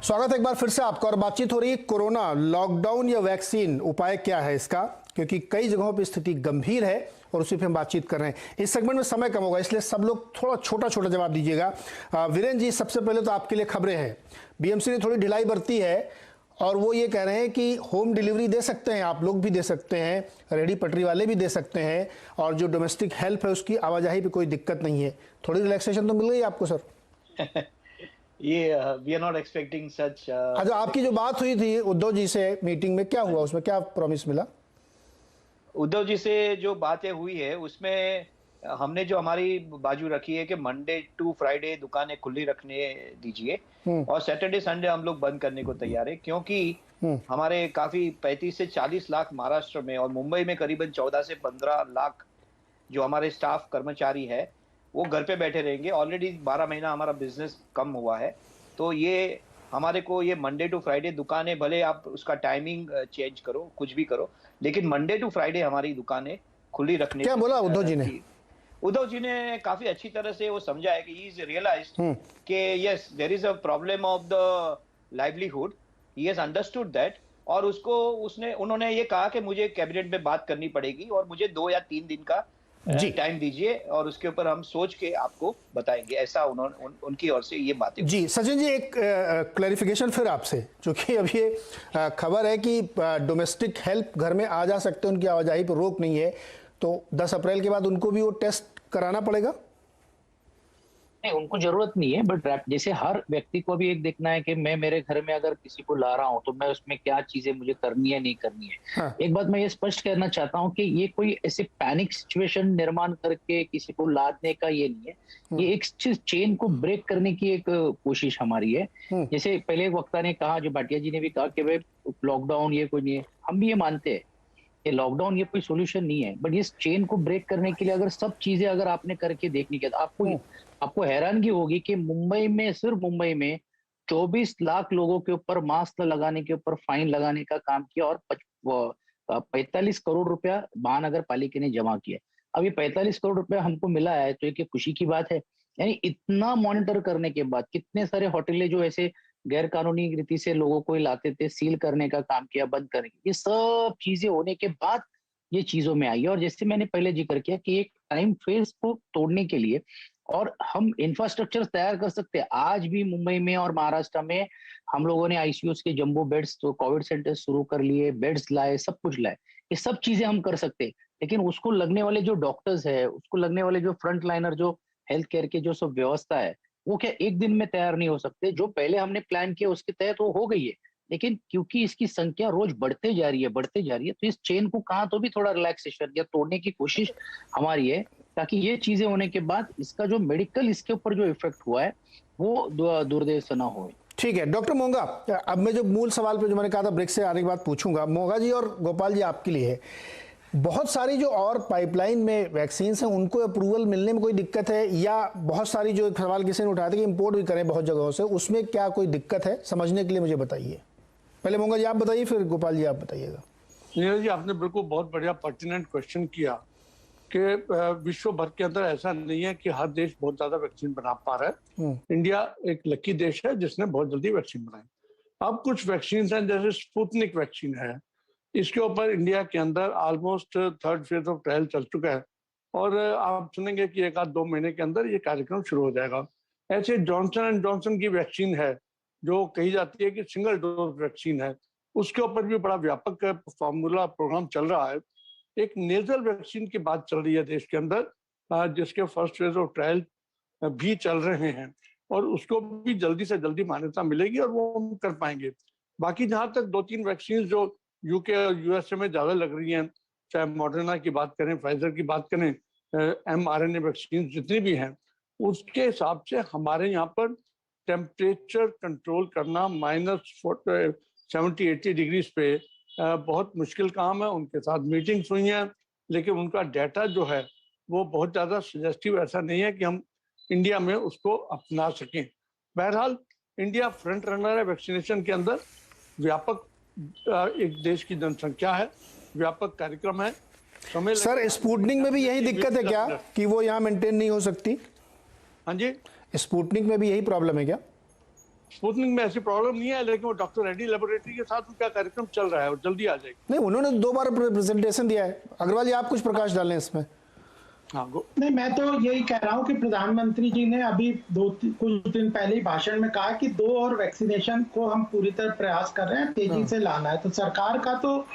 स्वागत है एक बार फिर से आपका, और बातचीत हो रही है कोरोना, लॉकडाउन या वैक्सीन, उपाय क्या है इसका, क्योंकि कई जगहों पर स्थिति गंभीर है और उसी पे हम बातचीत कर रहे हैं। इस सेगमेंट में समय कम होगा इसलिए सब लोग थोड़ा छोटा छोटा जवाब दीजिएगा। वीरेंद्र जी, सबसे पहले तो आपके लिए खबरें हैं। बीएमसी ने थोड़ी ढिलाई बरती है और वो ये कह रहे हैं कि होम डिलीवरी दे सकते हैं, आप लोग भी दे सकते हैं, रेडी पटरी वाले भी दे सकते हैं, और जो डोमेस्टिक हेल्प है उसकी आवाजाही पे कोई दिक्कत नहीं है। थोड़ी रिलैक्सेशन तो मिल गई आपको सर? ये वी आर नॉट एक्सपेक्टिंग सच। अच्छा, आपकी जो बात हुई थी उद्धव जी से मीटिंग में, क्या हुआ उसमें, क्या प्रॉमिस मिला? उद्धव जी से जो बातें हुई है उसमें हमने जो हमारी बाजू रखी है कि मंडे टू फ्राइडे दुकानें खुली रखने दीजिए और सैटरडे संडे हम लोग बंद करने को तैयार है, क्योंकि हमारे काफी 35 से 40 लाख महाराष्ट्र में और मुंबई में करीबन 14 से 15 लाख जो हमारे स्टाफ कर्मचारी है वो घर पे बैठे रहेंगे। ऑलरेडी 12 महीना हमारा बिजनेस कम हुआ है, तो ये हमारे को ये मंडे टू फ्राइडे दुकानें, भले आप उसका टाइमिंग चेंज करो, कुछ भी करो, लेकिन मंडे टू फ्राइडे हमारी दुकानें खुली रखने। क्या बोला उद्धव जी ने? उद्धव जी ने काफी अच्छी तरह से वो समझा है कि ही इज रियलाइज्ड कि yes there is a problem of the livelihood, he has understood that, और उन्होंने ये कहा कि मुझे कैबिनेट में बात करनी पड़ेगी और मुझे 2 या 3 दिन का टाइम दीजिए और उसके ऊपर हम सोच के आपको बताएंगे। ऐसा उनकी ओर से ये बातें। जी सचिन जी, एक क्लैरिफिकेशन फिर आपसे, क्योंकि अब ये खबर है कि डोमेस्टिक हेल्प घर में आ जा सकते हैं, उनकी आवाजाही पर रोक नहीं है, तो 10 अप्रैल के बाद उनको भी वो टेस्ट कराना पड़ेगा? नहीं, उनको जरूरत नहीं है, बट जैसे हर व्यक्ति को भी एक देखना है कि मैं मेरे घर में अगर किसी को ला रहा हूं तो मैं उसमें क्या चीजें मुझे करनी है नहीं करनी है। हाँ। एक बात मैं ये स्पष्ट करना चाहता हूं कि ये कोई ऐसे पैनिक सिचुएशन निर्माण करके किसी को लादने का ये नहीं है, ये एक चेन को ब्रेक करने की एक कोशिश हमारी है। जैसे पहले एक वक्ता ने कहा, जो भाटिया जी ने भी कहा कि भाई लॉकडाउन ये कोई नहीं है, हम भी ये मानते हैं, ये लॉकडाउन ये कोई सोल्यूशन नहीं है, बट इस चेन को ब्रेक करने के लिए अगर सब चीजें अगर आपने करके देखनी है तो आपको हैरानगी होगी कि मुंबई में, सिर्फ मुंबई में 24 लाख लोगों के ऊपर मास्क न लगाने के ऊपर फाइन लगाने का काम किया और 45 करोड़ रुपया महानगर पालिका ने जमा किया। अब ये 45 करोड़ रुपया हमको मिला है तो ये खुशी की बात है। यानी इतना मॉनिटर करने के बाद कितने सारे होटलें जो ऐसे गैर कानूनी रीति से लोगों को लाते थे, सील करने का काम किया, बंद करने, ये सब चीजें होने के बाद ये चीजों में आई। और जैसे मैंने पहले जिक्र किया कि एक टाइम फेज को तोड़ने के लिए और हम इंफ्रास्ट्रक्चर तैयार कर सकते हैं। आज भी मुंबई में और महाराष्ट्र में हम लोगों ने आईसीयूज के जंबो बेड्स, तो कोविड सेंटर शुरू कर लिए, बेड्स लाए, सब कुछ लाए, ये सब चीजें हम कर सकते हैं। लेकिन उसको लगने वाले जो डॉक्टर्स है, उसको लगने वाले जो फ्रंट लाइनर, जो हेल्थ केयर के जो सब व्यवस्था है, वो क्या एक दिन में तैयार नहीं हो सकते। जो पहले हमने प्लान किया उसके तहत वो हो गई है, लेकिन क्योंकि इसकी संख्या रोज बढ़ते जा रही है, तो इस चेन को कहाँ तो भी थोड़ा रिलैक्सेशन या तोड़ने की कोशिश हमारी है, ताकि ये चीजें होने के बाद इसका जो मेडिकल इसके ऊपर जो इफेक्ट हुआ है वो दुर्देव से ना हो। ठीक है डॉक्टर मोंगा, अब मैं जो मूल सवाल पे जो मैंने कहा था ब्रेक से आने के बाद पूछूंगा, मोंगा जी और गोपाल जी आपके लिए है, बहुत सारी जो और पाइपलाइन में वैक्सीन हैं उनको अप्रूवल मिलने में कोई दिक्कत है, या बहुत सारी जो सवाल किसी ने उठाया था कि इंपोर्ट भी करें बहुत जगहों से, उसमें क्या कोई दिक्कत है? समझने के लिए मुझे बताइए। पहले मोंगा जी आप बताइए, फिर गोपाल जी आप बताइएगा। नीरज जी, आपने बिल्कुल बहुत बढ़िया पर्टिनेंट क्वेश्चन किया कि विश्व भर के अंदर ऐसा नहीं है कि हर देश बहुत ज्यादा वैक्सीन बना पा रहा है। इंडिया एक लकी देश है जिसने बहुत जल्दी वैक्सीन बनाई। अब कुछ वैक्सीन हैं, जैसे स्पुतनिक वैक्सीन है, इसके ऊपर इंडिया के अंदर almost 3rd phase of trial चल चुका है और आप सुनेंगे कि 1-2 महीने के अंदर ये कार्यक्रम शुरू हो जाएगा। ऐसे जॉनसन एंड जॉनसन की वैक्सीन है जो कही जाती है कि सिंगल डोज वैक्सीन है, उसके ऊपर भी बड़ा व्यापक फार्मूला प्रोग्राम चल रहा है। एक नेजल वैक्सीन की बात चल रही है देश के अंदर, जिसके 1st फेज ऑफ ट्रायल भी चल रहे हैं और उसको भी जल्दी से जल्दी मान्यता मिलेगी और वो हम कर पाएंगे। बाकी जहां तक 2-3 वैक्सीन जो यूके और यूएसए में ज्यादा लग रही हैं, चाहे मॉडर्ना की बात करें, फाइजर की बात करें, mRNA वैक्सीन जितनी भी हैं, उसके हिसाब से हमारे यहाँ पर टेम्परेचर कंट्रोल करना -70-80 डिग्रीज पे बहुत मुश्किल काम है। उनके साथ मीटिंग्स हुई हैं, लेकिन उनका डाटा जो है वो बहुत ज़्यादा सजेस्टिव ऐसा नहीं है कि हम इंडिया में उसको अपना सकें। बहरहाल इंडिया फ्रंट रनर है वैक्सीनेशन के अंदर, व्यापक एक देश की जनसंख्या है, व्यापक कार्यक्रम है। सर स्पुतनिक में भी यही दिक्कत है क्या कि वो यहाँ मेंटेन नहीं हो सकती? हाँ जी, स्पुतनिक में भी यही प्रॉब्लम है क्या? स्पुतनिक में ऐसी प्रॉब्लम नहीं है, लेकिन वो डॉक्टर रेड्डी लेबोरेटरी के साथ उनका कार्यक्रम चल रहा है और जल्दी आ जाएगी। नहीं, उन्होंने 2 बार प्रेजेंटेशन दिया है। अग्रवाल जी आप कुछ प्रकाश डालें इसमें। हाँ, नहीं, मैं तो यही कह रहा हूँ कि प्रधानमंत्री जी ने अभी कुछ दिन पहले ही भाषण में कहा कि 2 और वैक्सीनेशन को हम पूरी तरह प्रयास कर रहे हैं, तेजी से लाना है। तो सरकार का तो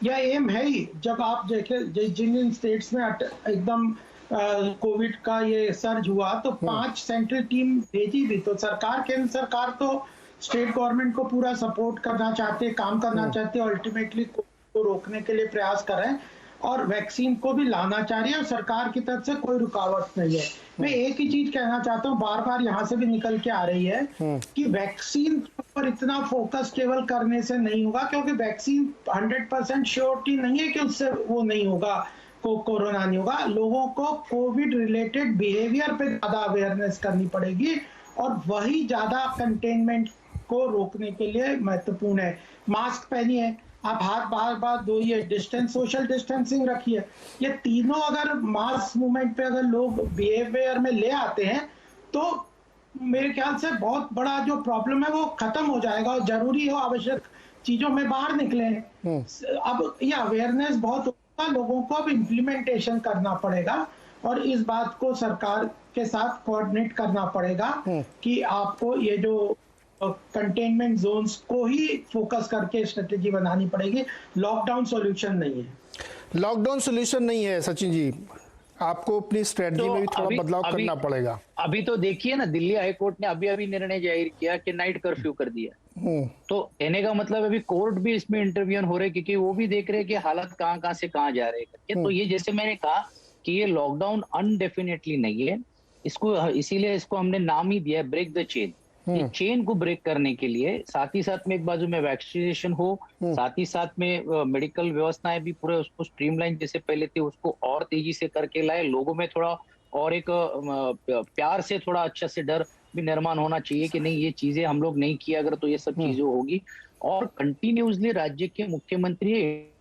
यह एम है ही। जब आप देखें जिन स्टेट्स में एकदम कोविड का ये सर्ज हुआ तो 5 सेंट्रल टीम भेजी भी, तो केंद्र सरकार तो स्टेट गवर्नमेंट को पूरा सपोर्ट करना चाहते, काम करना चाहते, अल्टीमेटली को रोकने के लिए प्रयास कर रहे हैं और वैक्सीन को भी लाना चाह रही है और सरकार की तरफ से कोई रुकावट नहीं है। मैं एक ही चीज कहना चाहता हूँ, बार बार यहाँ से भी निकल के आ रही है कि वैक्सीन पर इतना फोकस केवल करने से नहीं होगा, क्योंकि वैक्सीन 100% श्योरिटी नहीं है कि उससे वो नहीं होगा, कोरोना नहीं होगा। लोगों को कोविड रिलेटेड बिहेवियर पे ज्यादा अवेयरनेस करनी पड़ेगी और वही ज्यादा कंटेनमेंट को रोकने के लिए महत्वपूर्ण है। मास्क पहनिए, आप हाथ बार धोइए, डिस्टेंस, सोशल डिस्टेंसिंग रखिए। ये तीनों अगर मास मूवमेंट पे अगर लोग बिहेवियर में ले आते हैं तो मेरे ख्याल से बहुत बड़ा जो प्रॉब्लम है वो खत्म हो जाएगा और जरूरी हो आवश्यक चीजों में बाहर निकले। अब ये अवेयरनेस बहुत होगा, लोगों को अब इम्प्लीमेंटेशन करना पड़ेगा और इस बात को सरकार के साथ कोऑर्डिनेट करना पड़ेगा कि आपको ये जो कंटेनमेंट जोन्स को ही फोकस करके स्ट्रेटेजी बनानी पड़ेगी। लॉकडाउन सॉल्यूशन नहीं है। लॉकडाउन सॉल्यूशन नहीं है सचिन जी, आपको अपनी स्ट्रेटजी में भी थोड़ा बदलाव करना पड़ेगा। अभी तो देखिए ना, दिल्ली हाईकोर्ट ने अभी निर्णय जाहिर किया कि नाइट कर्फ्यू कर दिया। तो कहने का मतलब अभी कोर्ट भी इसमें इंटरव्यून हो रहे, क्योंकि वो भी देख रहे हैं कि हालत कहाँ से कहाँ जा रहे हैं। तो ये जैसे मैंने कहा कि ये लॉकडाउन अनडेफिनेटली नहीं है, इसीलिए इसको हमने नाम ही दिया है ब्रेक द चेन। ये चेन को ब्रेक करने के लिए, साथ ही साथ में एक बाजू में वैक्सीनेशन हो, साथ ही साथ में मेडिकल व्यवस्थाएं भी पूरे उसको स्ट्रीमलाइन जैसे पहले थे उसको और तेजी से करके लाए, लोगों में थोड़ा और एक प्यार से थोड़ा अच्छा से डर भी निर्माण होना चाहिए कि नहीं ये चीजें हम लोग नहीं किया अगर तो ये सब चीजें होगी। और कंटिन्यूसली राज्य के मुख्यमंत्री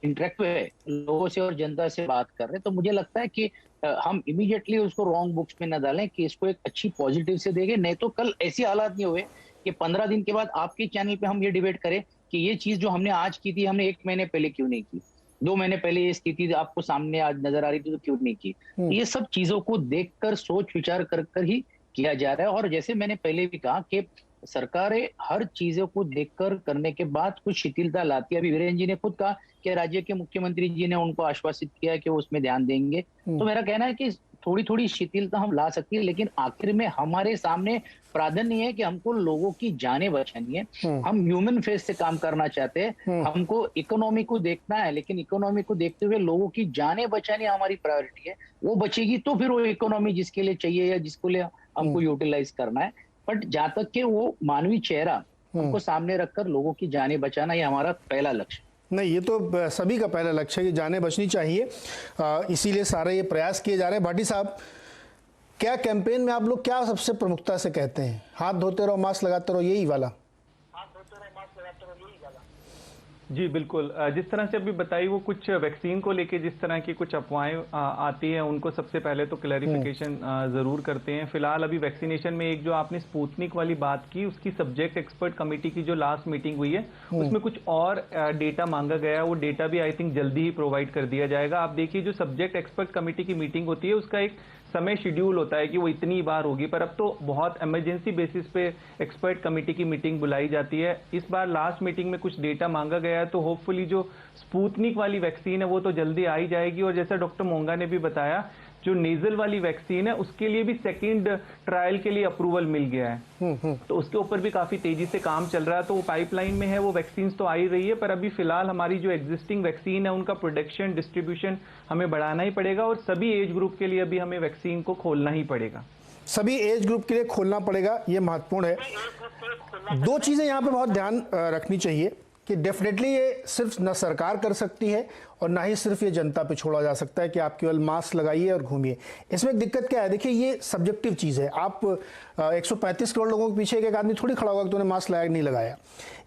इंटरेक्ट हुए लोगों से और जनता से बात कर रहे हैं, तो मुझे लगता है कि हम इमीडिएटली उसको रॉन्ग बुक्स में न डालें, कि इसको एक अच्छी पॉजिटिव से देंगे। नहीं तो कल ऐसी हालात नहीं हुए कि 15 दिन के बाद आपके चैनल पे हम ये डिबेट करें कि ये चीज जो हमने आज की थी हमने 1 महीने पहले क्यों नहीं की, 2 महीने पहले ये स्थिति आपको सामने आज नजर आ रही थी तो क्यों नहीं की। ये सब चीजों को देखकर सोच विचार कर ही किया जा रहा है। और जैसे मैंने पहले भी कहा कि सरकारें हर चीजों को देखकर करने के बाद कुछ शिथिलता लाती है। अभी वीरेंद्र जी ने खुद कहा कि राज्य के मुख्यमंत्री जी ने उनको आश्वासित किया कि वो उसमें ध्यान देंगे। तो मेरा कहना है कि थोड़ी थोड़ी शिथिलता हम ला सकते हैं, लेकिन आखिर में हमारे सामने प्राधान्य है कि हमको लोगों की जानें बचानी है। हम ह्यूमन फेस से काम करना चाहते हैं, हमको इकोनॉमी को देखना है, लेकिन इकोनॉमी को देखते हुए लोगों की जानें बचानी हमारी प्रायोरिटी है। वो बचेगी तो फिर वो इकोनॉमी जिसके लिए चाहिए या जिसको लिए हमको यूटिलाइज करना है। बट जहां तक के वो मानवीय चेहरा हमको सामने रखकर लोगों की जानें बचाना, ये हमारा पहला लक्ष्य। नहीं, ये तो सभी का पहला लक्ष्य है कि जानें बचनी चाहिए, इसीलिए सारे ये प्रयास किए जा रहे हैं। भाटी साहब, क्या कैंपेन में आप लोग क्या सबसे प्रमुखता से कहते हैं? हाथ धोते रहो, मास्क लगाते रहो, यही वाला? जी बिल्कुल, जिस तरह से अभी बताई वो कुछ वैक्सीन को लेके जिस तरह की कुछ अफवाहें आती हैं उनको सबसे पहले तो क्लैरिफिकेशन जरूर करते हैं। फिलहाल अभी वैक्सीनेशन में एक जो आपने स्पुतनिक वाली बात की उसकी सब्जेक्ट एक्सपर्ट कमेटी की जो लास्ट मीटिंग हुई है उसमें कुछ और डेटा मांगा गया है, वो डेटा भी आई थिंक जल्दी ही प्रोवाइड कर दिया जाएगा। आप देखिए जो सब्जेक्ट एक्सपर्ट कमेटी की मीटिंग होती है उसका एक समय शेड्यूल होता है कि वो इतनी बार होगी, पर अब तो बहुत इमरजेंसी बेसिस पे एक्सपर्ट कमेटी की मीटिंग बुलाई जाती है। इस बार लास्ट मीटिंग में कुछ डेटा मांगा गया है, तो होपफुली जो स्पुतनिक वाली वैक्सीन है वो तो जल्दी आ ही जाएगी। और जैसा डॉक्टर मोंगा ने भी बताया, जो नेजल वाली वैक्सीन है उसके लिए भी सेकंड ट्रायल के लिए अप्रूवल मिल गया है, तो उसके ऊपर भी काफी तेजी से काम चल रहा है। तो वो पाइपलाइन में है, वो वैक्सीन तो आ ही रही है, पर अभी फिलहाल हमारी जो एग्जिस्टिंग वैक्सीन है उनका प्रोडक्शन डिस्ट्रीब्यूशन हमें बढ़ाना ही पड़ेगा और सभी एज ग्रुप के लिए अभी हमें वैक्सीन को खोलना ही पड़ेगा। सभी एज ग्रुप के लिए खोलना पड़ेगा, ये महत्वपूर्ण है। 2 चीजें यहाँ पे बहुत ध्यान रखनी चाहिए कि डेफिनेटली ये सिर्फ न सरकार कर सकती है और ना ही सिर्फ ये जनता पे छोड़ा जा सकता है कि आप केवल मास्क लगाइए और घूमिए। इसमें एक दिक्कत क्या है, देखिए ये सब्जेक्टिव चीज़ है। आप 135 करोड़ लोगों के पीछे एक आदमी थोड़ी खड़ा होगा कि तूने मास्क लगाया नहीं लगाया,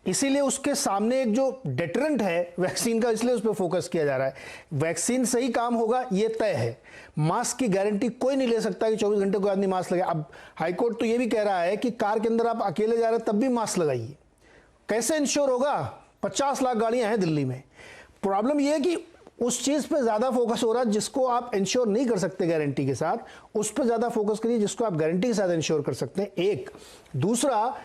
इसीलिए उसके सामने एक जो डेटरेंट है वैक्सीन का, इसलिए उस पर फोकस किया जा रहा है। वैक्सीन से ही काम होगा ये तय है, मास्क की गारंटी कोई नहीं ले सकता कि 24 घंटे कोई आदमी मास्क लगाए। अब हाईकोर्ट तो ये भी कह रहा है कि कार के अंदर आप अकेले जा रहे हैं तब भी मास्क लगाइए। कैसे इंश्योर होगा? 50 लाख गाड़ियां हैं दिल्ली में। प्रॉब्लम यह है कि उस चीज पे ज्यादा फोकस हो रहा है जिसको आप इंश्योर नहीं कर सकते गारंटी के साथ, उस पर ज्यादा फोकस करिए जिसको आप गारंटी के साथ इंश्योर कर सकते हैं। एक दूसरा,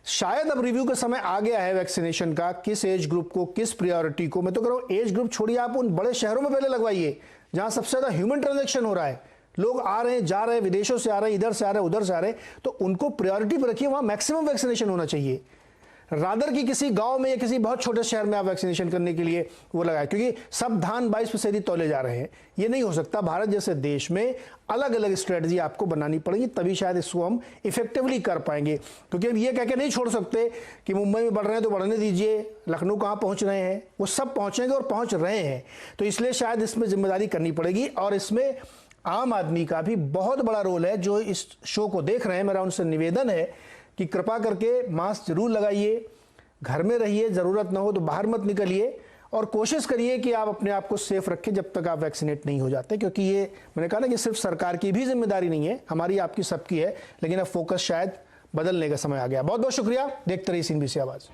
शायद अब रिव्यू का समय आ गया है वैक्सीनेशन का, किस एज ग्रुप को, किस प्रायोरिटी को। मैं तो कह रहा हूं एज ग्रुप छोड़िए, आप उन बड़े शहरों में पहले लगवाइए जहां सबसे ज्यादा ह्यूमन ट्रांजेक्शन हो रहा है, लोग आ रहे हैं जा रहे हैं, विदेशों से आ रहे हैं, इधर से आ रहे हैं, उधर से आ रहे हैं, तो उनको प्रायोरिटी पर रखिए, वहां मैक्सिमम वैक्सीनेशन होना चाहिए। रादर की किसी गांव में या किसी बहुत छोटे शहर में आप वैक्सीनेशन करने के लिए वो लगाए, क्योंकि सब धान 22% तौले जा रहे हैं। ये नहीं हो सकता। भारत जैसे देश में अलग अलग स्ट्रेटजी आपको बनानी पड़ेगी, तभी शायद इसको हम इफेक्टिवली कर पाएंगे। क्योंकि अब ये कह के नहीं छोड़ सकते कि मुंबई में बढ़ रहे हैं तो बढ़ने दीजिए, लखनऊ कहाँ पहुंच रहे हैं, वो सब पहुंचेंगे और पहुंच रहे हैं। तो इसलिए शायद इसमें जिम्मेदारी करनी पड़ेगी और इसमें आम आदमी का भी बहुत बड़ा रोल है। जो इस शो को देख रहे हैं, मेरा उनसे निवेदन है कि कृपा करके मास्क जरूर लगाइए, घर में रहिए, जरूरत ना हो तो बाहर मत निकलिए और कोशिश करिए कि आप अपने आप को सेफ रखें जब तक आप वैक्सीनेट नहीं हो जाते। क्योंकि ये मैंने कहा ना कि सिर्फ सरकार की भी जिम्मेदारी नहीं है, हमारी आपकी सबकी है, लेकिन अब फोकस शायद बदलने का समय आ गया। बहुत बहुत शुक्रिया। देखते रहिए CNBC आवाज़।